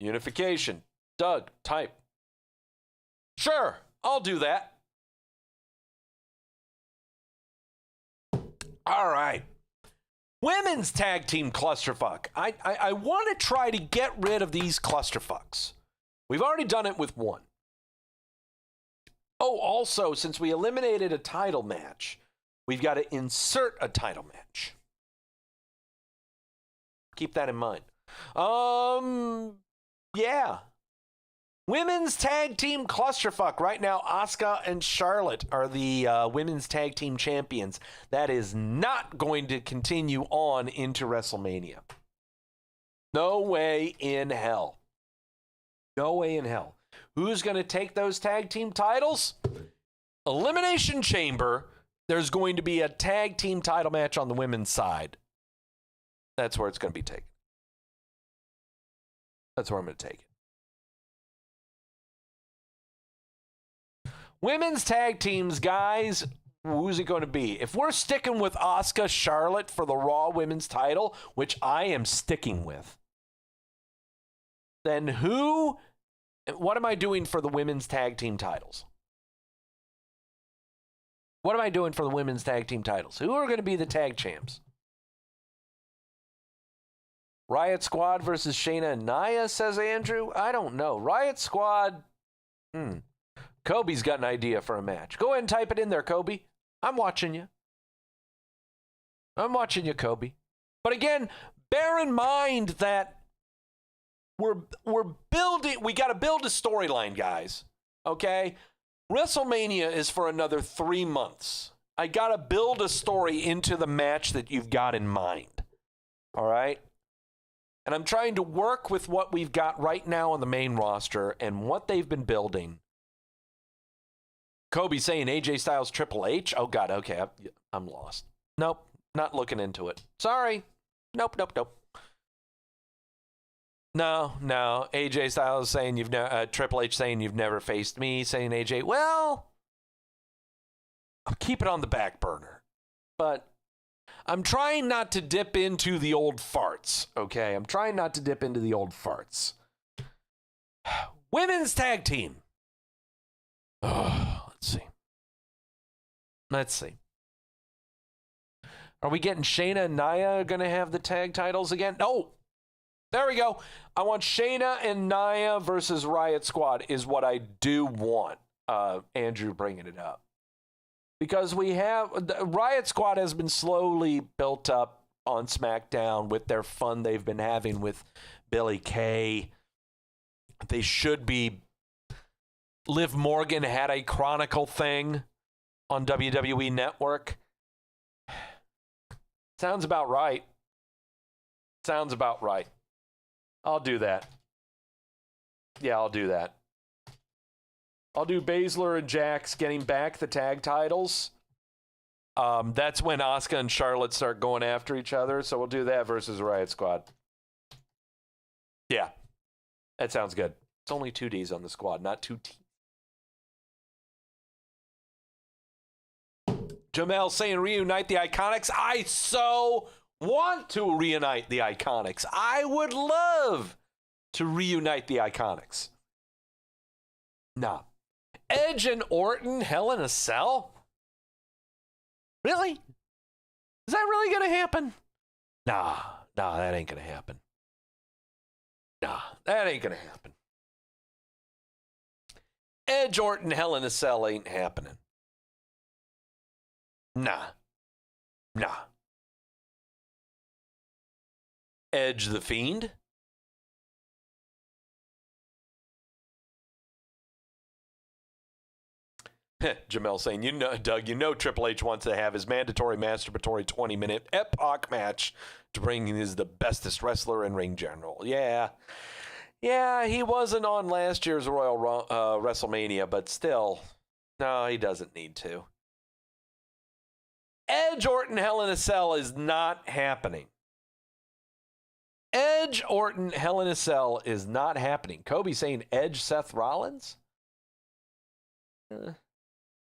Unification. Doug, type. Sure, I'll do that. All right. Women's tag team clusterfuck. I want to try to get rid of these clusterfucks. We've already done it with one. Oh, also, since we eliminated a title match, we've got to insert a title match. Keep that in mind. Yeah. Women's tag team clusterfuck. Right now, Asuka and Charlotte are the women's tag team champions. That is not going to continue on into WrestleMania. No way in hell. No way in hell. Who's going to take those tag team titles? Elimination Chamber. There's going to be a tag team title match on the women's side. That's where it's going to be taken. That's where I'm going to take it. Women's tag teams, guys, who's it going to be? If we're sticking with Asuka Charlotte for the Raw Women's title, which I am sticking with, then what am I doing for the women's tag team titles? What am I doing for the women's tag team titles? Who are going to be the tag champs? Riot Squad versus Shayna and Nia, says Andrew. I don't know. Riot Squad, Kobe's got an idea for a match. Go ahead and type it in there, Kobe. I'm watching you. I'm watching you, Kobe. But again, bear in mind that we're building, we got to build a storyline, guys. Okay? WrestleMania is for another 3 months. I got to build a story into the match that you've got in mind. All right? And I'm trying to work with what we've got right now on the main roster and what they've been building. Kobe saying AJ Styles Triple H. Oh, God. Okay. I'm lost. Nope. Not looking into it. Sorry. Nope. No. AJ Styles saying Triple H saying you've never faced me. Saying AJ, well, I'll keep it on the back burner. But I'm trying not to dip into the old farts. Okay. I'm trying not to dip into the old farts. Women's tag team. Oh, let's see. Are we getting Shayna and Nia going to have the tag titles again? No. There we go. I want Shayna and Nia versus Riot Squad is what I do want. Andrew bringing it up. Because we have... Riot Squad has been slowly built up on SmackDown with their fun they've been having with Billy Kay. They should be... Liv Morgan had a Chronicle thing on WWE Network. Sounds about right. Sounds about right. I'll do that. Yeah, I'll do that. I'll do Baszler and Jax getting back the tag titles. That's when Asuka and Charlotte start going after each other. So we'll do that versus Riot Squad. Yeah, that sounds good. It's only 2 Ds on the squad, not 2 Ts. Jamel saying reunite the Iconics. I so want to reunite the Iconics. I would love to reunite the Iconics. Nah. Edge and Orton, Hell in a Cell? Really? Is that really going to happen? Nah, that ain't going to happen. Nah, that ain't going to happen. Edge, Orton, Hell in a Cell ain't happening. Nah. Edge the Fiend? Jamel saying, Doug, Triple H wants to have his mandatory masturbatory 20-minute epoch match to bring in as the bestest wrestler and ring general. Yeah, he wasn't on last year's Royal Wrestlemania, but still, no, he doesn't need to. Edge Orton Hell in a Cell is not happening. Edge Orton Hell in a Cell is not happening. Kobe saying Edge Seth Rollins?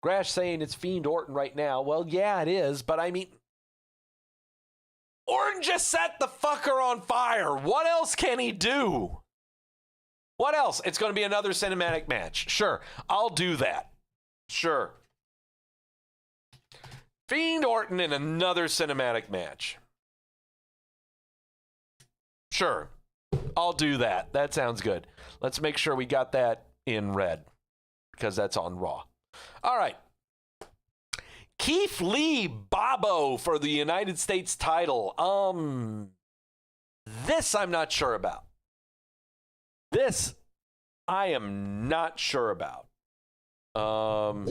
Grash saying it's Fiend Orton right now. Well, yeah, it is, but I mean, Orton just set the fucker on fire. What else can he do? What else? It's going to be another cinematic match. Sure, I'll do that. Sure. Fiend Orton in another cinematic match. Sure, I'll do that. That sounds good. Let's make sure we got that in red because that's on Raw. All right. Keith Lee, Bobo for the United States title. This I'm not sure about. This I am not sure about. Kobe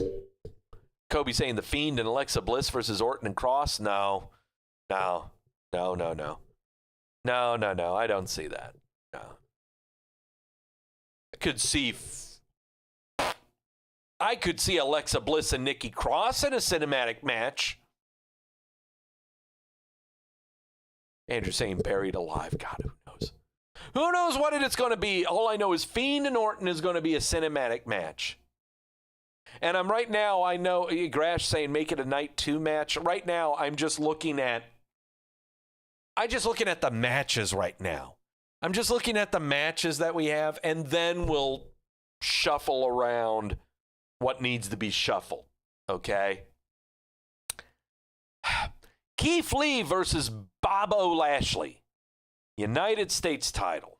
saying the Fiend and Alexa Bliss versus Orton and Cross. No. I don't see that. No. I could see Alexa Bliss and Nikki Cross in a cinematic match. Andrew saying buried alive. God, who knows? Who knows what it's going to be? All I know is Fiend and Orton is going to be a cinematic match. And I know Grash saying make it a night 2 match. Right now, I'm just looking at the matches right now. I'm just looking at the matches that we have, and then we'll shuffle around what needs to be shuffled, okay? Keith Lee versus Bobo Lashley. United States title.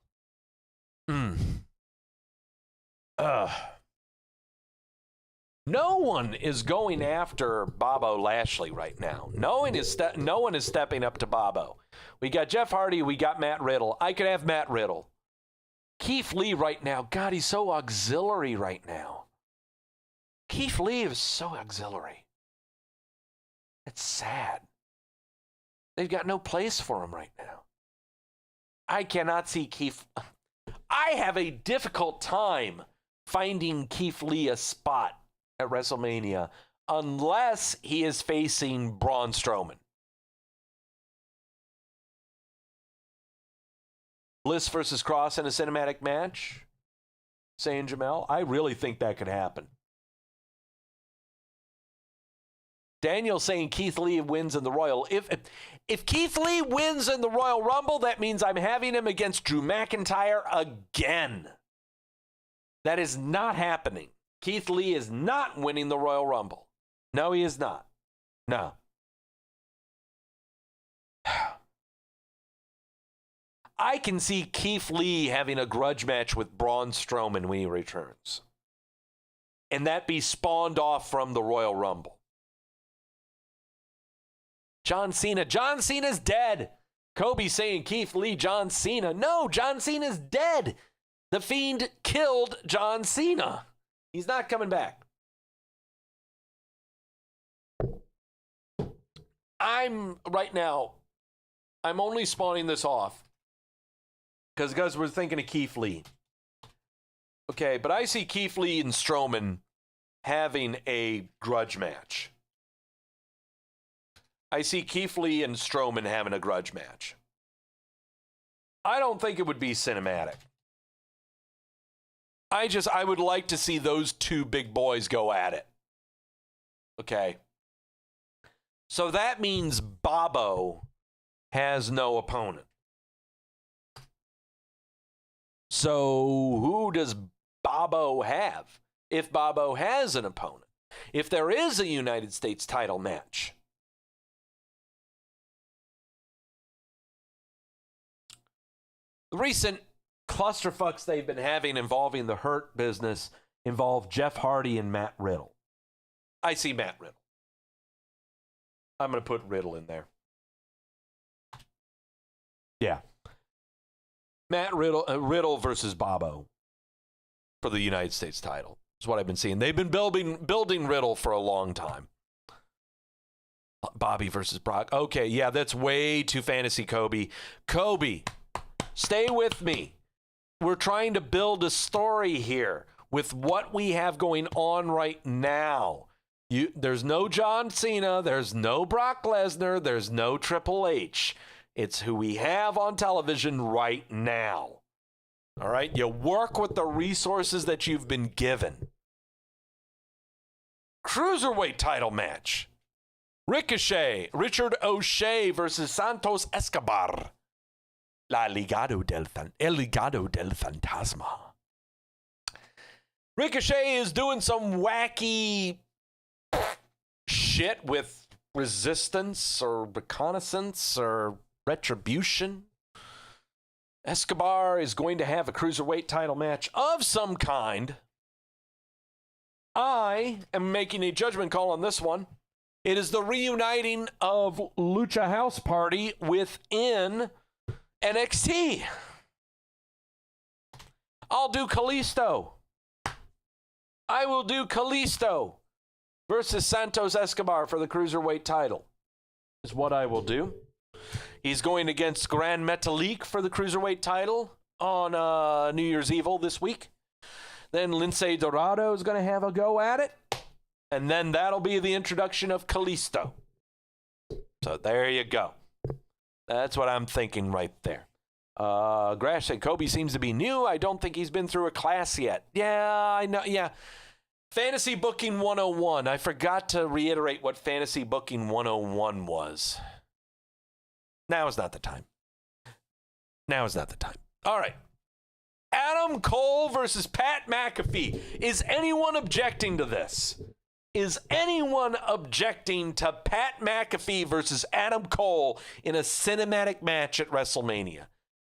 No one is going after Bobo Lashley right now. No one is stepping up to Bobo. We got Jeff Hardy. We got Matt Riddle. I could have Matt Riddle. Keith Lee right now. God, he's so auxiliary right now. Keith Lee is so auxiliary. It's sad. They've got no place for him right now. I cannot see Keith. I have a difficult time finding Keith Lee a spot at WrestleMania unless he is facing Braun Strowman. Bliss versus Cross in a cinematic match, saying Jamel. I really think that could happen. Daniel saying Keith Lee wins in the Royal. If Keith Lee wins in the Royal Rumble, that means I'm having him against Drew McIntyre again. That is not happening. Keith Lee is not winning the Royal Rumble. No, he is not. No. I can see Keith Lee having a grudge match with Braun Strowman when he returns. And that be spawned off from the Royal Rumble. John Cena. John Cena's dead. Kobe saying Keith Lee, John Cena. No, John Cena's dead. The Fiend killed John Cena. He's not coming back. Right now, I'm only spawning this off because we're thinking of Keith Lee. Okay, but I see Keith Lee and Strowman having a grudge match. I see Keith Lee and Strowman having a grudge match. I don't think it would be cinematic. I would like to see those two big boys go at it. Okay. So that means Bobo has no opponent. So who does Bobo have? If Bobo has an opponent. If there is a United States title match. The recent clusterfucks they've been having involving the Hurt Business involve Jeff Hardy and Matt Riddle. I see Matt Riddle. I'm going to put Riddle in there. Yeah. Matt Riddle versus Bobo for the United States title is what I've been seeing. They've been building Riddle for a long time. Bobby versus Brock. Okay, yeah, that's way too fantasy, Kobe. Kobe, stay with me. We're trying to build a story here with what we have going on right now. There's no John Cena, there's no Brock Lesnar, there's no Triple H. It's who we have on television right now. All right? You work with the resources that you've been given. Cruiserweight title match. Ricochet, Richard O'Shea versus Santos Escobar. El Legado del Fantasma. Ricochet is doing some wacky shit with resistance or reconnaissance or retribution. Escobar is going to have a cruiserweight title match of some kind. I am making a judgment call on this one. It is the reuniting of Lucha House Party within NXT. I'll do Kalisto. I will do Kalisto versus Santos Escobar for the Cruiserweight title. Is what I will do. He's going against Gran Metalik for the Cruiserweight title on New Year's Evil this week. Then Lince Dorado is going to have a go at it. And then that'll be the introduction of Kalisto. So there you go. That's what I'm thinking right there. Grash said Kobe seems to be new. I don't think he's been through a class yet. Yeah, I know. Yeah. Fantasy Booking 101. I forgot to reiterate what Fantasy Booking 101 was. Now is not the time. Now is not the time. All right. Adam Cole versus Pat McAfee. Is anyone objecting to this? Is anyone objecting to Pat McAfee versus Adam Cole in a cinematic match at WrestleMania?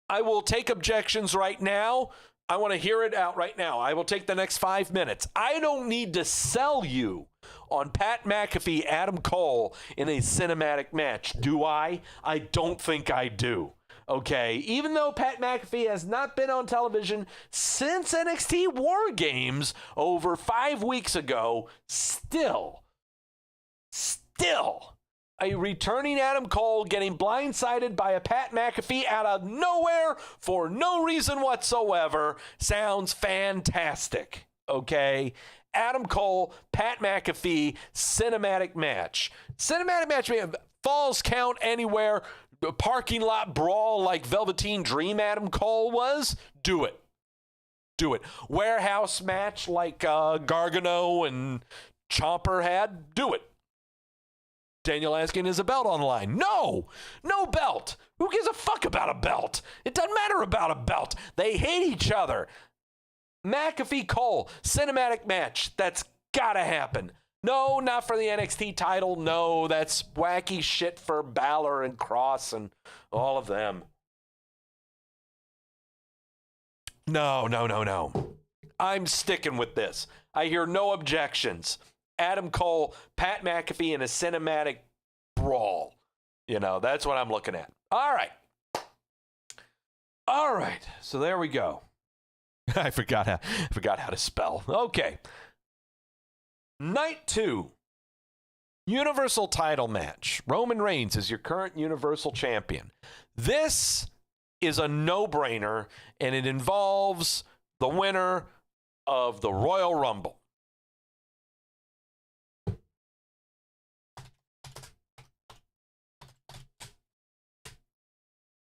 I will take objections right now. I want to hear it out right now. I will take the next 5 minutes. I don't need to sell you on Pat McAfee, Adam Cole in a cinematic match, do I? I don't think I do. Okay, even though Pat McAfee has not been on television since NXT War Games over 5 weeks ago, still, a returning Adam Cole getting blindsided by a Pat McAfee out of nowhere for no reason whatsoever sounds fantastic, okay? Adam Cole, Pat McAfee, cinematic match. Cinematic match, falls count anywhere, parking lot brawl like Velveteen Dream Adam Cole was, do it. Do it. Warehouse match like Gargano and Ciampa had, do it. Daniel asking, is a belt on the line? No belt. Who gives a fuck about a belt? It doesn't matter about a belt. They hate each other. McAfee Cole, cinematic match. That's gotta happen. No, not for the NXT title. No, that's wacky shit for Balor and Cross and all of them. No. I'm sticking with this. I hear no objections. Adam Cole, Pat McAfee in a cinematic brawl. You know, that's what I'm looking at. All right. So there we go. I forgot how to spell. Okay. Night 2. Universal title match. Roman Reigns is your current Universal Champion. This is a no-brainer, and it involves the winner of the Royal Rumble.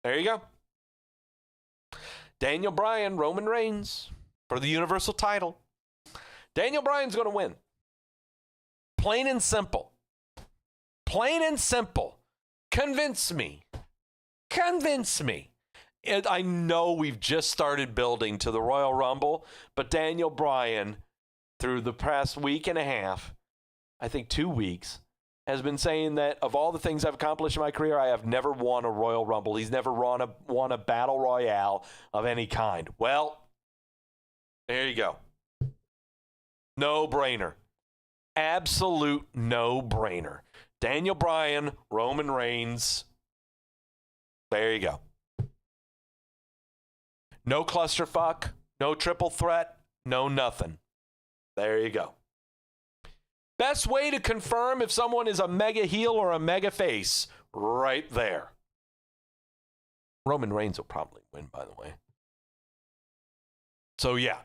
There you go. Daniel Bryan, Roman Reigns for the Universal title. Daniel Bryan's going to win. Plain and simple. Plain and simple. Convince me. I know we've just started building to the Royal Rumble, but Daniel Bryan, through the past week and a half, I think 2 weeks, has been saying that of all the things I've accomplished in my career, I have never won a Royal Rumble. He's never won a Battle Royale of any kind. Well, there you go. No-brainer. Absolute no-brainer. Daniel Bryan, Roman Reigns. There you go. No clusterfuck, no triple threat, no nothing. There you go. Best way to confirm if someone is a mega heel or a mega face, right there. Roman Reigns will probably win, by the way. So, yeah.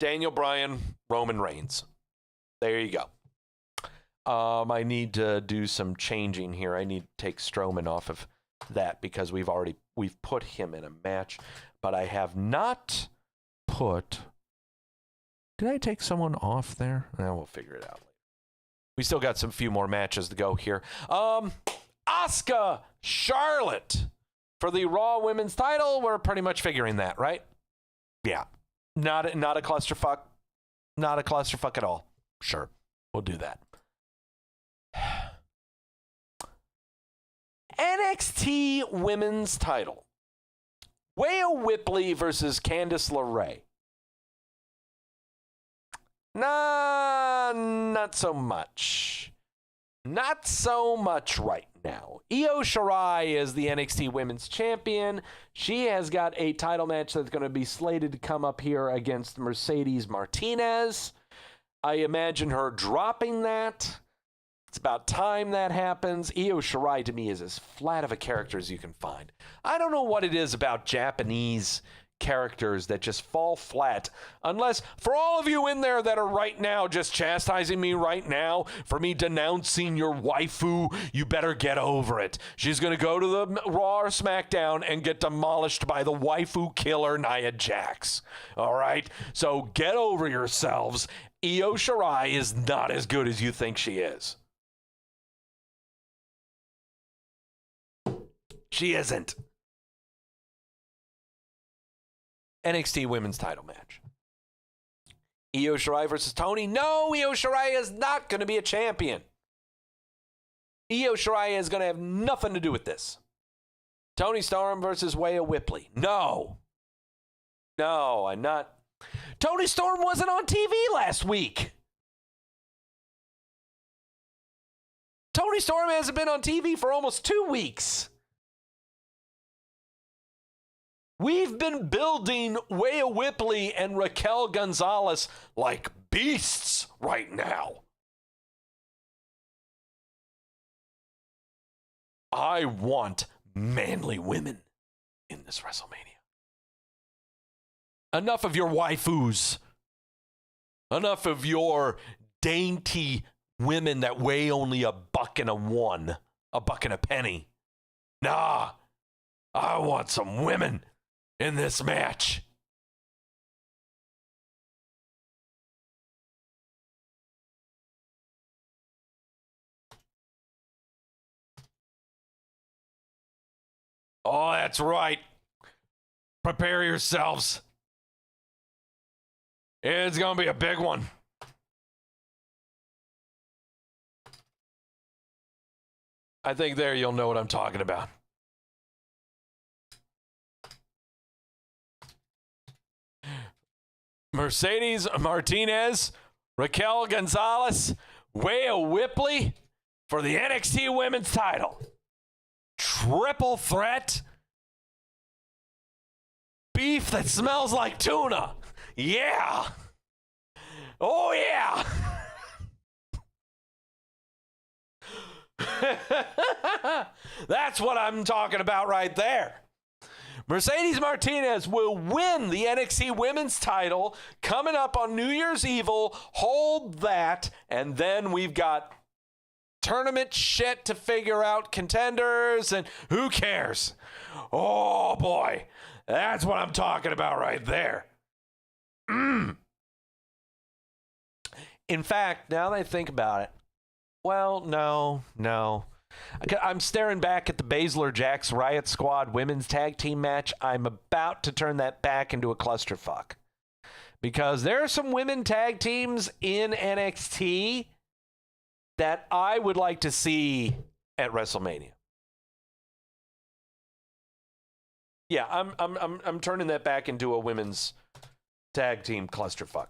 Daniel Bryan, Roman Reigns. There you go. I need to do some changing here. I need to take Strowman off of that because we've put him in a match, but I have not put... Did I take someone off there? We'll figure it out later. We still got some few more matches to go here. Asuka, Charlotte for the Raw Women's title. We're pretty much figuring that, right? Yeah. Not a clusterfuck. Not a clusterfuck at all. Sure. We'll do that. NXT Women's title. Rhea Ripley versus Candice LeRae. Nah, not so much. Not so much right now. Io Shirai is the NXT Women's Champion. She has got a title match that's going to be slated to come up here against Mercedes Martinez. I imagine her dropping that. It's about time that happens. Io Shirai to me is as flat of a character as you can find. I don't know what it is about Japanese characters that just fall flat, unless for all of you in there that are right now just chastising me right now for me denouncing your waifu, you better get over it. She's going to go to the Raw or Smackdown and get demolished by the waifu killer Nia Jax. All right? So get over yourselves. Io Shirai is not as good as you think she is. She isn't. NXT Women's title match. Io Shirai versus Toni. No, Io Shirai is not going to be a champion. Io Shirai is going to have nothing to do with this. Toni Storm versus Rhea Ripley. No, I'm not. Toni Storm wasn't on TV last week. Toni Storm hasn't been on TV for almost 2 weeks. We've been building Rhea Ripley and Raquel Gonzalez like beasts right now. I want manly women in this WrestleMania. Enough of your waifus. Enough of your dainty women that weigh only $1 and $1 and a penny. Nah, I want some women in this match. Oh, that's right. Prepare yourselves. It's going to be a big one. I think there you'll know what I'm talking about. Mercedes Martinez, Raquel Gonzalez, Rhea Ripley for the NXT Women's title. Triple threat. Beef that smells like tuna. Yeah. Oh, yeah. That's what I'm talking about right there. Mercedes Martinez will win the NXT Women's title coming up on New Year's Eve. Hold that, and then we've got tournament shit to figure out contenders, and who cares? Oh, boy. That's what I'm talking about right there. In fact, now that I think about it, well, no. I'm staring back at the Baszler-Jax Riot Squad women's tag team match. I'm about to turn that back into a clusterfuck. Because there are some women tag teams in NXT that I would like to see at WrestleMania. Yeah, I'm turning that back into a women's tag team clusterfuck.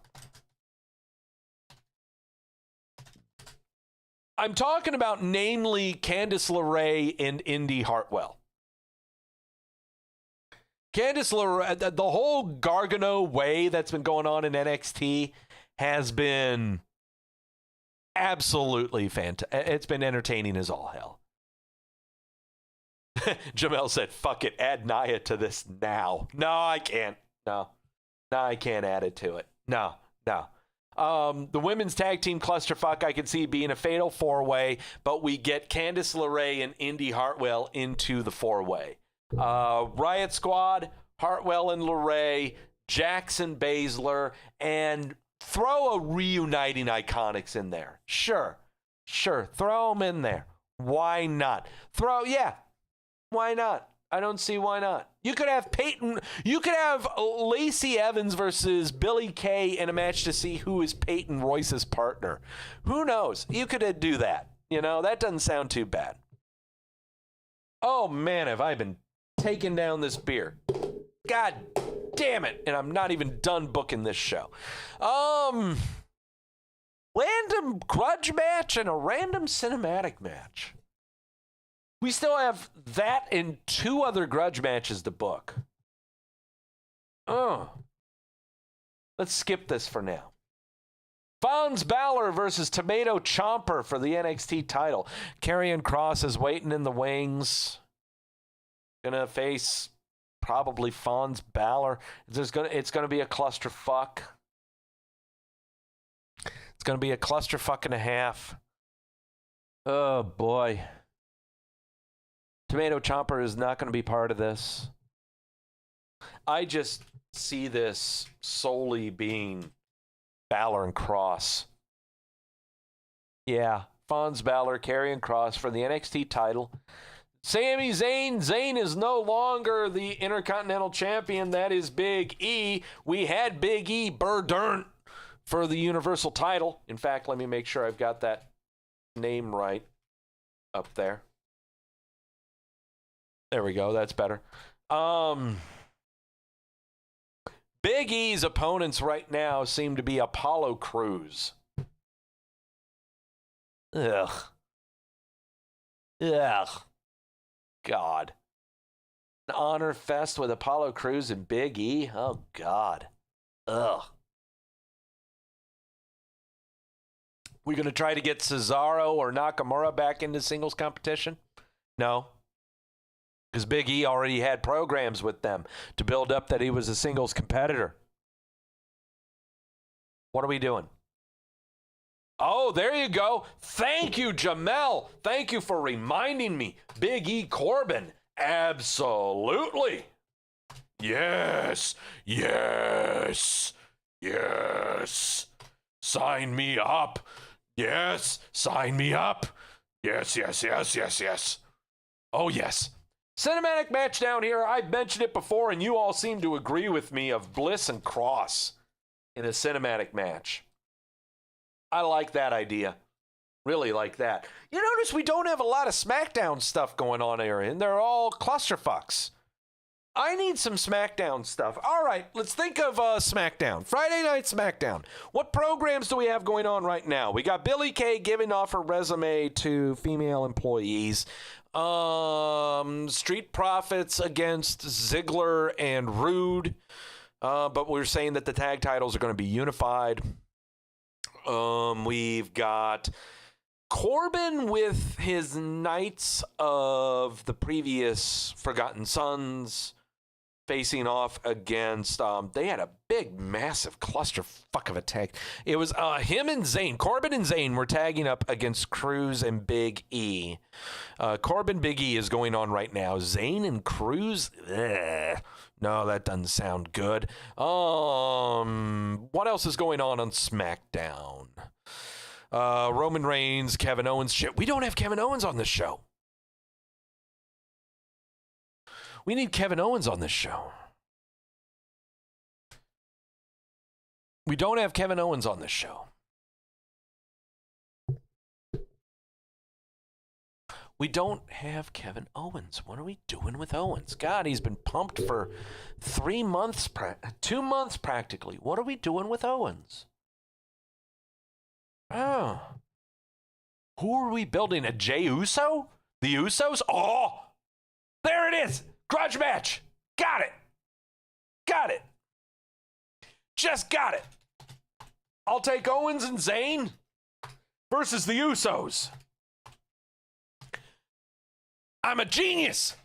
I'm talking about namely Candice LeRae and Indy Hartwell. Candice LeRae, the whole Gargano way that's been going on in NXT has been absolutely fantastic. It's been entertaining as all hell. Jamel said, fuck it, add Nia to this now. No, I can't. No, I can't add it to it. No. The women's tag team clusterfuck I could see being a fatal four-way, but we get Candice LeRae and Indy Hartwell into the four-way. Riot Squad, Hartwell and LeRae, Jackson Baszler, and throw a reuniting Iconics in there. Sure. Throw them in there. Why not? Why not? I don't see why not. You could have Lacey Evans versus Billie Kay in a match to see who is Peyton Royce's partner. Who knows? You could do that. That doesn't sound too bad. Oh, man, have I been taking down this beer. God damn it. And I'm not even done booking this show. Random grudge match and a random cinematic match. We still have that and 2 other grudge matches to book. Let's skip this for now. Fons Balor versus Tomato Chomper for the NXT title. Karrion Kross is waiting in the wings. Gonna face probably Fons Balor. It's gonna be a clusterfuck. It's gonna be a clusterfuck and a half. Oh boy. Tomato Chomper is not going to be part of this. I just see this solely being Balor and Kross. Yeah, Fons Balor, Karrion Kross for the NXT title. Sami Zayn. Zayn is no longer the Intercontinental Champion. That is Big E. We had Big E Burdurnt for the Universal title. In fact, let me make sure I've got that name right up there. There we go. That's better. Big E's opponents right now seem to be Apollo Crews. Ugh. God. An honor fest with Apollo Crews and Big E? Oh, God. Ugh. We going to try to get Cesaro or Nakamura back into singles competition? No. Because Big E already had programs with them to build up that he was a singles competitor. What are we doing? Oh, there you go. Thank you, Jamel. Thank you for reminding me. Big E Corbin. Absolutely. Yes. Sign me up. Yes. Sign me up. Yes. Oh, yes. Cinematic match down here. I've mentioned it before, and you all seem to agree with me, of Bliss and Cross in a cinematic match. I like that idea. Really like that. You notice we don't have a lot of SmackDown stuff going on here, and they're all clusterfucks. I need some SmackDown stuff. All right, let's think of SmackDown. Friday Night SmackDown. What programs do we have going on right now? We got Billie Kay giving off her resume to female employees. Street Profits against Ziggler and Rude. But we're saying that the tag titles are going to be unified. We've got Corbin with his Knights of the previous Forgotten Sons facing off against, they had a big, massive clusterfuck of a tag. It was him and Zayn. Corbin and Zayn were tagging up against Cruz and Big E. Corbin, Big E is going on right now. Zayn and Cruz? Ugh. No, that doesn't sound good. What else is going on SmackDown? Roman Reigns, Kevin Owens. Shit, we don't have Kevin Owens on this show. We need Kevin Owens on this show. We don't have Kevin Owens on this show. We don't have Kevin Owens. What are we doing with Owens? God, he's been pumped for 3 months, 2 months practically. What are we doing with Owens? Oh. Who are we building? A Jey Uso? The Usos? Oh! There it is! Grudge match! Got it! Got it! Just got it! I'll take Owens and Zayn versus the Usos. I'm a genius!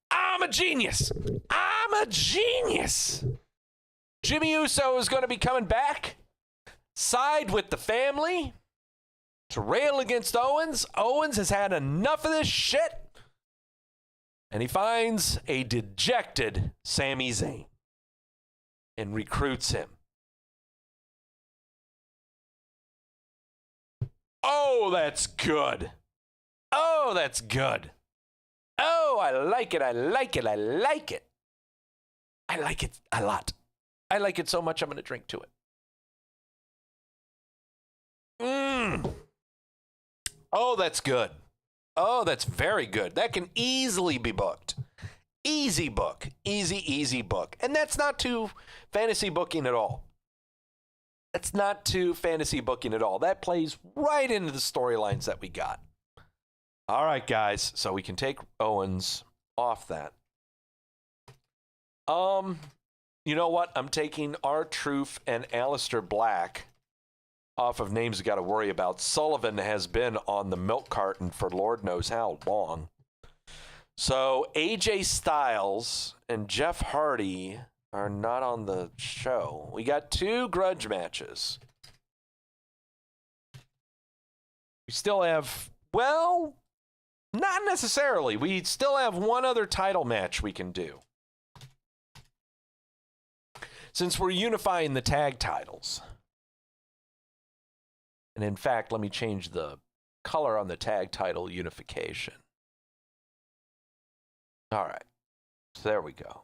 I'm a genius! I'm a genius! Jimmy Uso is going to be coming back. Side with the family to rail against Owens. Owens has had enough of this shit. And he finds a dejected Sami Zayn and recruits him. Oh, that's good. Oh, that's good. Oh, I like it. I like it. I like it. I like it a lot. I like it so much I'm going to drink to it. Oh, that's good. Oh, that's very good. That can easily be booked. Easy book. Easy book. And that's not too fantasy booking at all. That's not too fantasy booking at all. That plays right into the storylines that we got. All right, guys. So we can take Owens off that. You know what? I'm taking R-Truth and Aleister Black off of names you got to worry about. Sullivan has been on the milk carton for Lord knows how long. So AJ Styles and Jeff Hardy are not on the show. We got 2 grudge matches. We still have, well, not necessarily. We still have 1 other title match we can do. Since we're unifying the tag titles. And in fact, let me change the color on the tag title unification. All right. So there we go.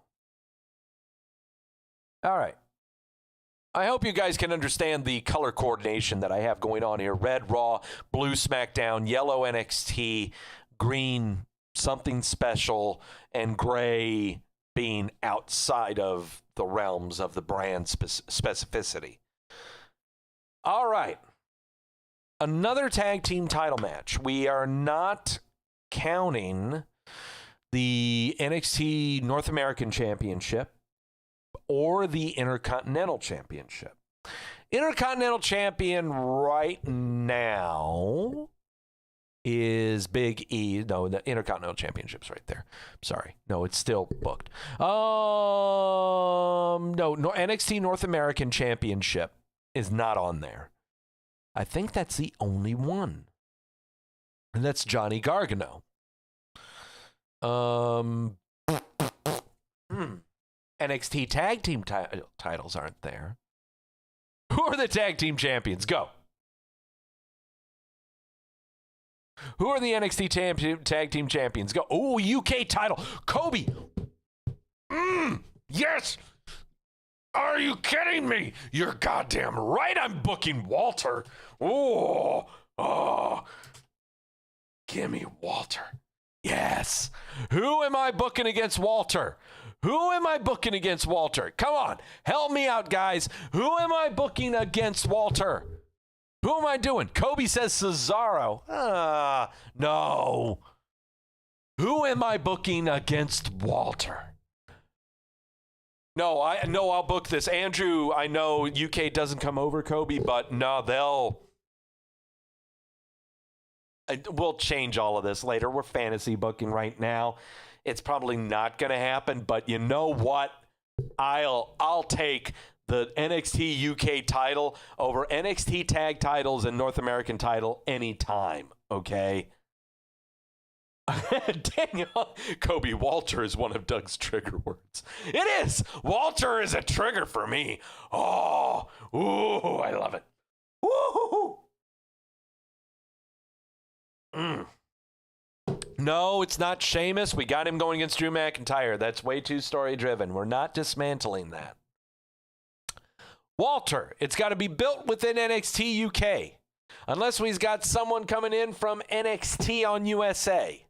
All right. I hope you guys can understand the color coordination that I have going on here. Red Raw, blue SmackDown, yellow NXT, green something special, and gray being outside of the realms of the brand specificity. All right. Another tag team title match. We are not counting the NXT North American Championship or the Intercontinental Championship. Intercontinental Champion right now is Big E. No, the Intercontinental Championship's right there. Sorry. No, it's still booked. No, NXT North American Championship is not on there. I think that's the only one. And that's Johnny Gargano. NXT tag team titles aren't there. Who are the tag team champions? Go. Who are the NXT tag team champions? Go. Oh, UK title. Kobe. Yes. Are you kidding me? You're goddamn right. I'm booking Walter. Oh. Give me Walter. Yes. Who am I booking against Walter? Who am I booking against Walter? Come on, help me out, guys. Who am I booking against Walter? Who am I doing? Kobe says Cesaro. No. Who am I booking against Walter? No, I'll book this. Andrew, I know UK doesn't come over, Kobe, but no, we'll change all of this later. We're fantasy booking right now. It's probably not going to happen, but you know what? I'll take the NXT UK title over NXT tag titles and North American title anytime, okay? Daniel, Kobe, Walter is one of Doug's trigger words. It is. Walter is a trigger for me. Oh, ooh, I love it. Woo-hoo-hoo. No, it's not Sheamus. We got him going against Drew McIntyre. That's way too story-driven. We're not dismantling that. Walter, it's got to be built within NXT UK. Unless we've got someone coming in from NXT on USA.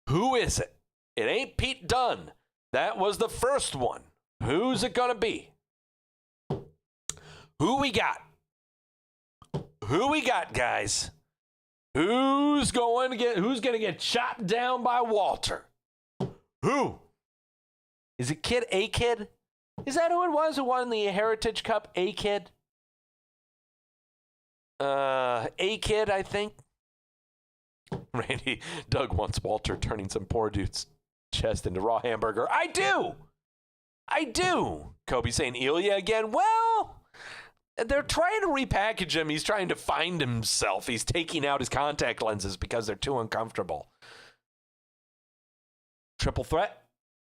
Who is it? It ain't Pete Dunne. That was the first one. Who's it going to be? Who we got? Who we got, guys? Who's going to get chopped down by Walter? Who? Is it Kid A-Kid? Is that who it was who won the Heritage Cup? A-Kid? A-Kid, I think. Randy, Doug wants Walter turning some poor dude's chest into raw hamburger. I do. Kobe saying Ilya again. Well, they're trying to repackage him. He's trying to find himself. He's taking out his contact lenses because they're too uncomfortable. Triple threat?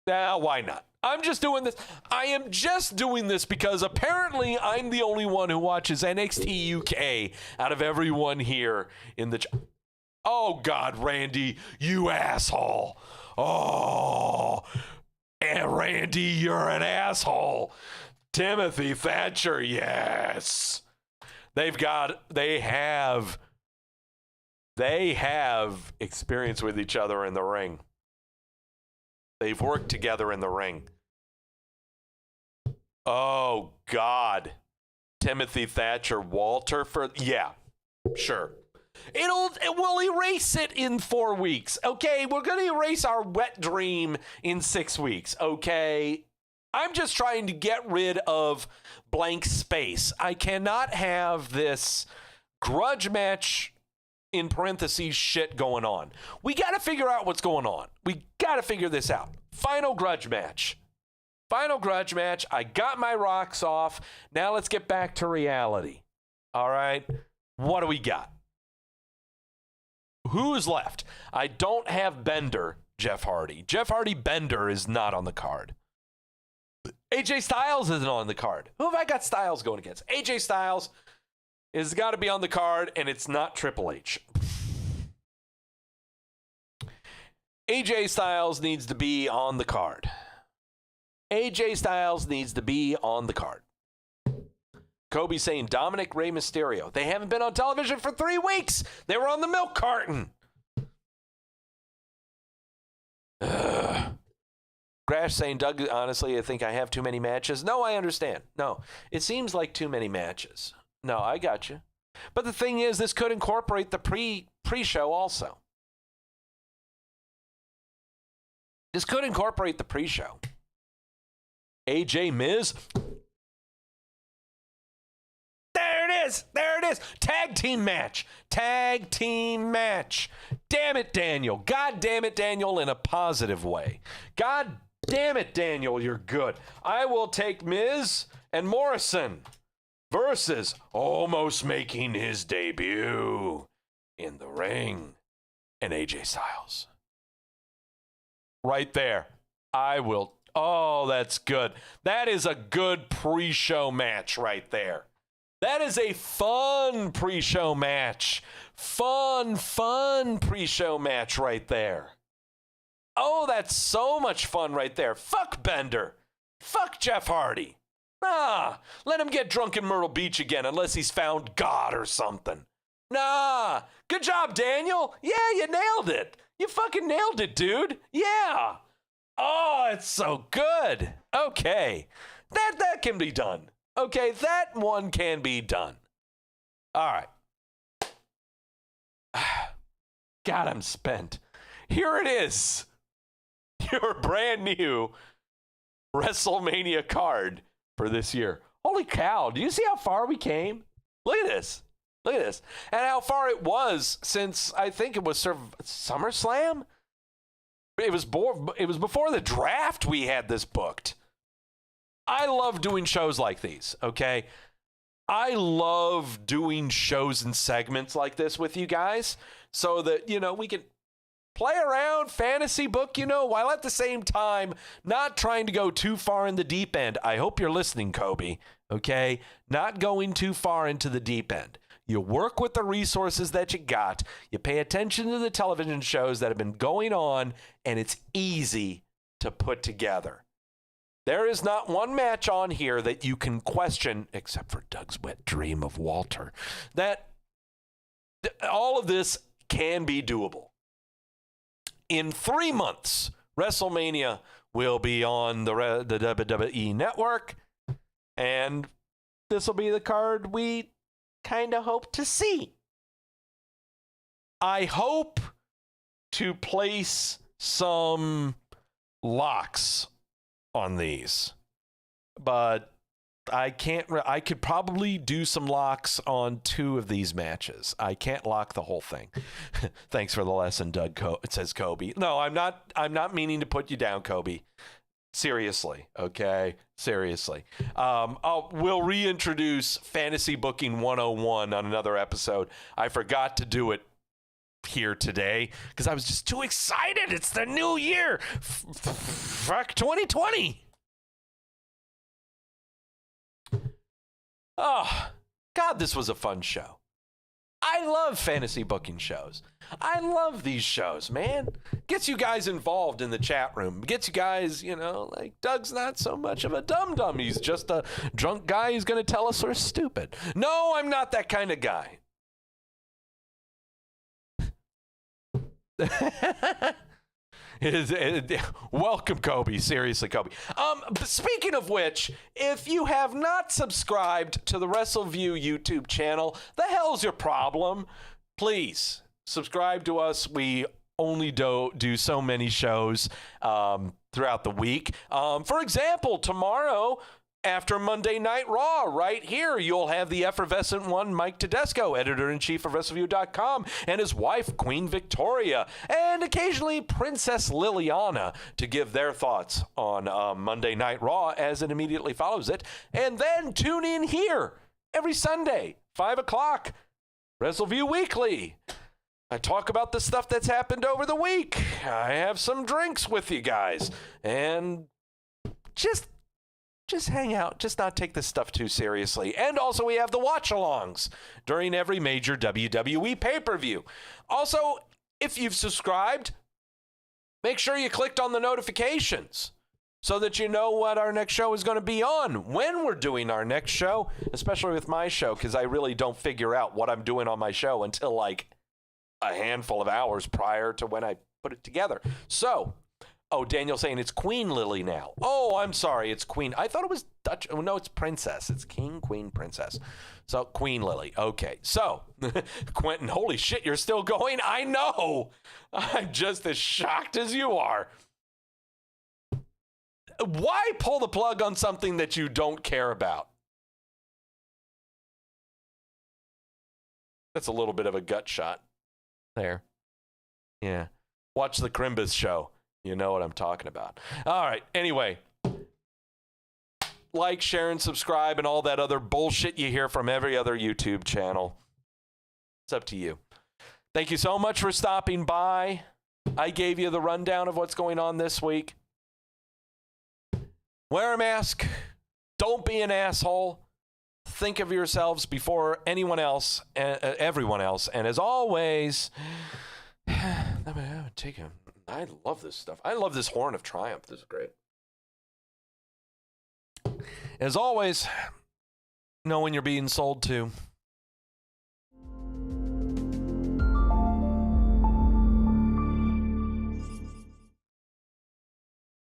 Why not? I'm just doing this. I am just doing this because apparently I'm the only one who watches NXT UK out of everyone here in the... Oh, God, Randy, you asshole. Oh, and Randy, you're an asshole. Timothy Thatcher, yes. They have experience with each other in the ring. They've worked together in the ring. Oh, God. Timothy Thatcher, Walter yeah, sure. It will erase it in 4 weeks. Okay, we're going to erase our wet dream in 6 weeks. Okay, I'm just trying to get rid of blank space. I cannot have this grudge match in parentheses shit going on. We got to figure out what's going on. We got to figure this out. Final grudge match. I got my rocks off. Now let's get back to reality. All right, what do we got? Who's left? I don't have Bender, Jeff Hardy. Jeff Hardy Bender is not on the card. AJ Styles isn't on the card. Who have I got Styles going against? AJ Styles has got to be on the card, and it's not Triple H. AJ Styles needs to be on the card. AJ Styles needs to be on the card. Kobe saying Dominic Rey Mysterio. They haven't been on television for 3 weeks. They were on the milk carton. Grash saying, Doug, honestly, I think I have too many matches. No, I understand. No, it seems like too many matches. No, I got you. But the thing is, this could incorporate the pre-show also. This could incorporate the pre-show. AJ Miz. There it is. Tag team match. Damn it, Daniel. God damn it, Daniel, in a positive way. God damn it, Daniel, you're good. I will take Miz and Morrison versus almost making his debut in the ring and AJ Styles. Right there. I will. Oh, that's good. That is a good pre-show match right there. That is a fun pre-show match. Fun pre-show match right there. Oh, that's so much fun right there. Fuck Bender. Fuck Jeff Hardy. Let him get drunk in Myrtle Beach again unless he's found God or something. Good job, Daniel. Yeah, you nailed it. You fucking nailed it, dude. Yeah. Oh, it's so good. Okay. That can be done. Okay, that one can be done. All right. God, I'm spent. Here it is. Your brand new WrestleMania card for this year. Holy cow. Do you see how far we came? Look at this. Look at this. And how far it was since, I think it was SummerSlam? It was before the draft we had this booked. I love doing shows like these, okay? I love doing shows and segments like this with you guys so that, we can play around, fantasy book, while at the same time not trying to go too far in the deep end. I hope you're listening, Kobe, okay? Not going too far into the deep end. You work with the resources that you got. You pay attention to the television shows that have been going on, and it's easy to put together. There is not one match on here that you can question, except for Doug's wet dream of Walter, that all of this can be doable. In 3 months, WrestleMania will be on the WWE Network, and this will be the card we kind of hope to see. I hope to place some locks on these, but I can't. I could probably do some locks on 2 of these matches. I can't lock the whole thing. Thanks for the lesson, Doug. It says Kobe. No, I'm not meaning to put you down, Kobe. Seriously, okay? Seriously. We'll reintroduce Fantasy Booking 101 on another episode. I forgot to do it here today because I was just too excited. It's the new year. Fuck 2020. Oh, God, this was a fun show. I love fantasy booking shows. I love these shows, man. Gets you guys involved in the chat room. Gets you guys, like Doug's not so much of a dum-dum. He's just a drunk guy who's going to tell us we're stupid. No, I'm not that kind of guy. Welcome, Kobe. Seriously, Kobe. Speaking of which, if you have not subscribed to the Wrestleview YouTube channel, the hell's your problem? Please subscribe to us. We only do so many shows throughout the week. For example, tomorrow, after Monday Night Raw, right here, you'll have the effervescent one, Mike Tedesco, editor-in-chief of Wrestleview.com, and his wife, Queen Victoria, and occasionally Princess Liliana to give their thoughts on Monday Night Raw as it immediately follows it. And then tune in here every Sunday, 5 o'clock, Wrestleview Weekly. I talk about the stuff that's happened over the week. I have some drinks with you guys, and just hang out, just not take this stuff too seriously. And also we have the watch-alongs during every major WWE pay-per-view. Also, if you've subscribed, make sure you clicked on the notifications so that you know what our next show is going to be on, when we're doing our next show, especially with my show, because I really don't figure out what I'm doing on my show until like a handful of hours prior to when I put it together. So, Daniel's saying it's Queen Lily now. Oh, I'm sorry. It's Queen. I thought it was Dutch. Oh, no, it's Princess. It's King, Queen, Princess. So, Queen Lily. Okay. So, Quentin, holy shit, you're still going? I know. I'm just as shocked as you are. Why pull the plug on something that you don't care about? That's a little bit of a gut shot there. Yeah. Watch the Crimbus show. You know what I'm talking about. All right. Anyway, like, share, and subscribe, and all that other bullshit you hear from every other YouTube channel. It's up to you. Thank you so much for stopping by. I gave you the rundown of what's going on this week. Wear a mask. Don't be an asshole. Think of yourselves before anyone else, everyone else. And as always, I love this stuff. I love this Horn of Triumph. This is great. As always, know when you're being sold to.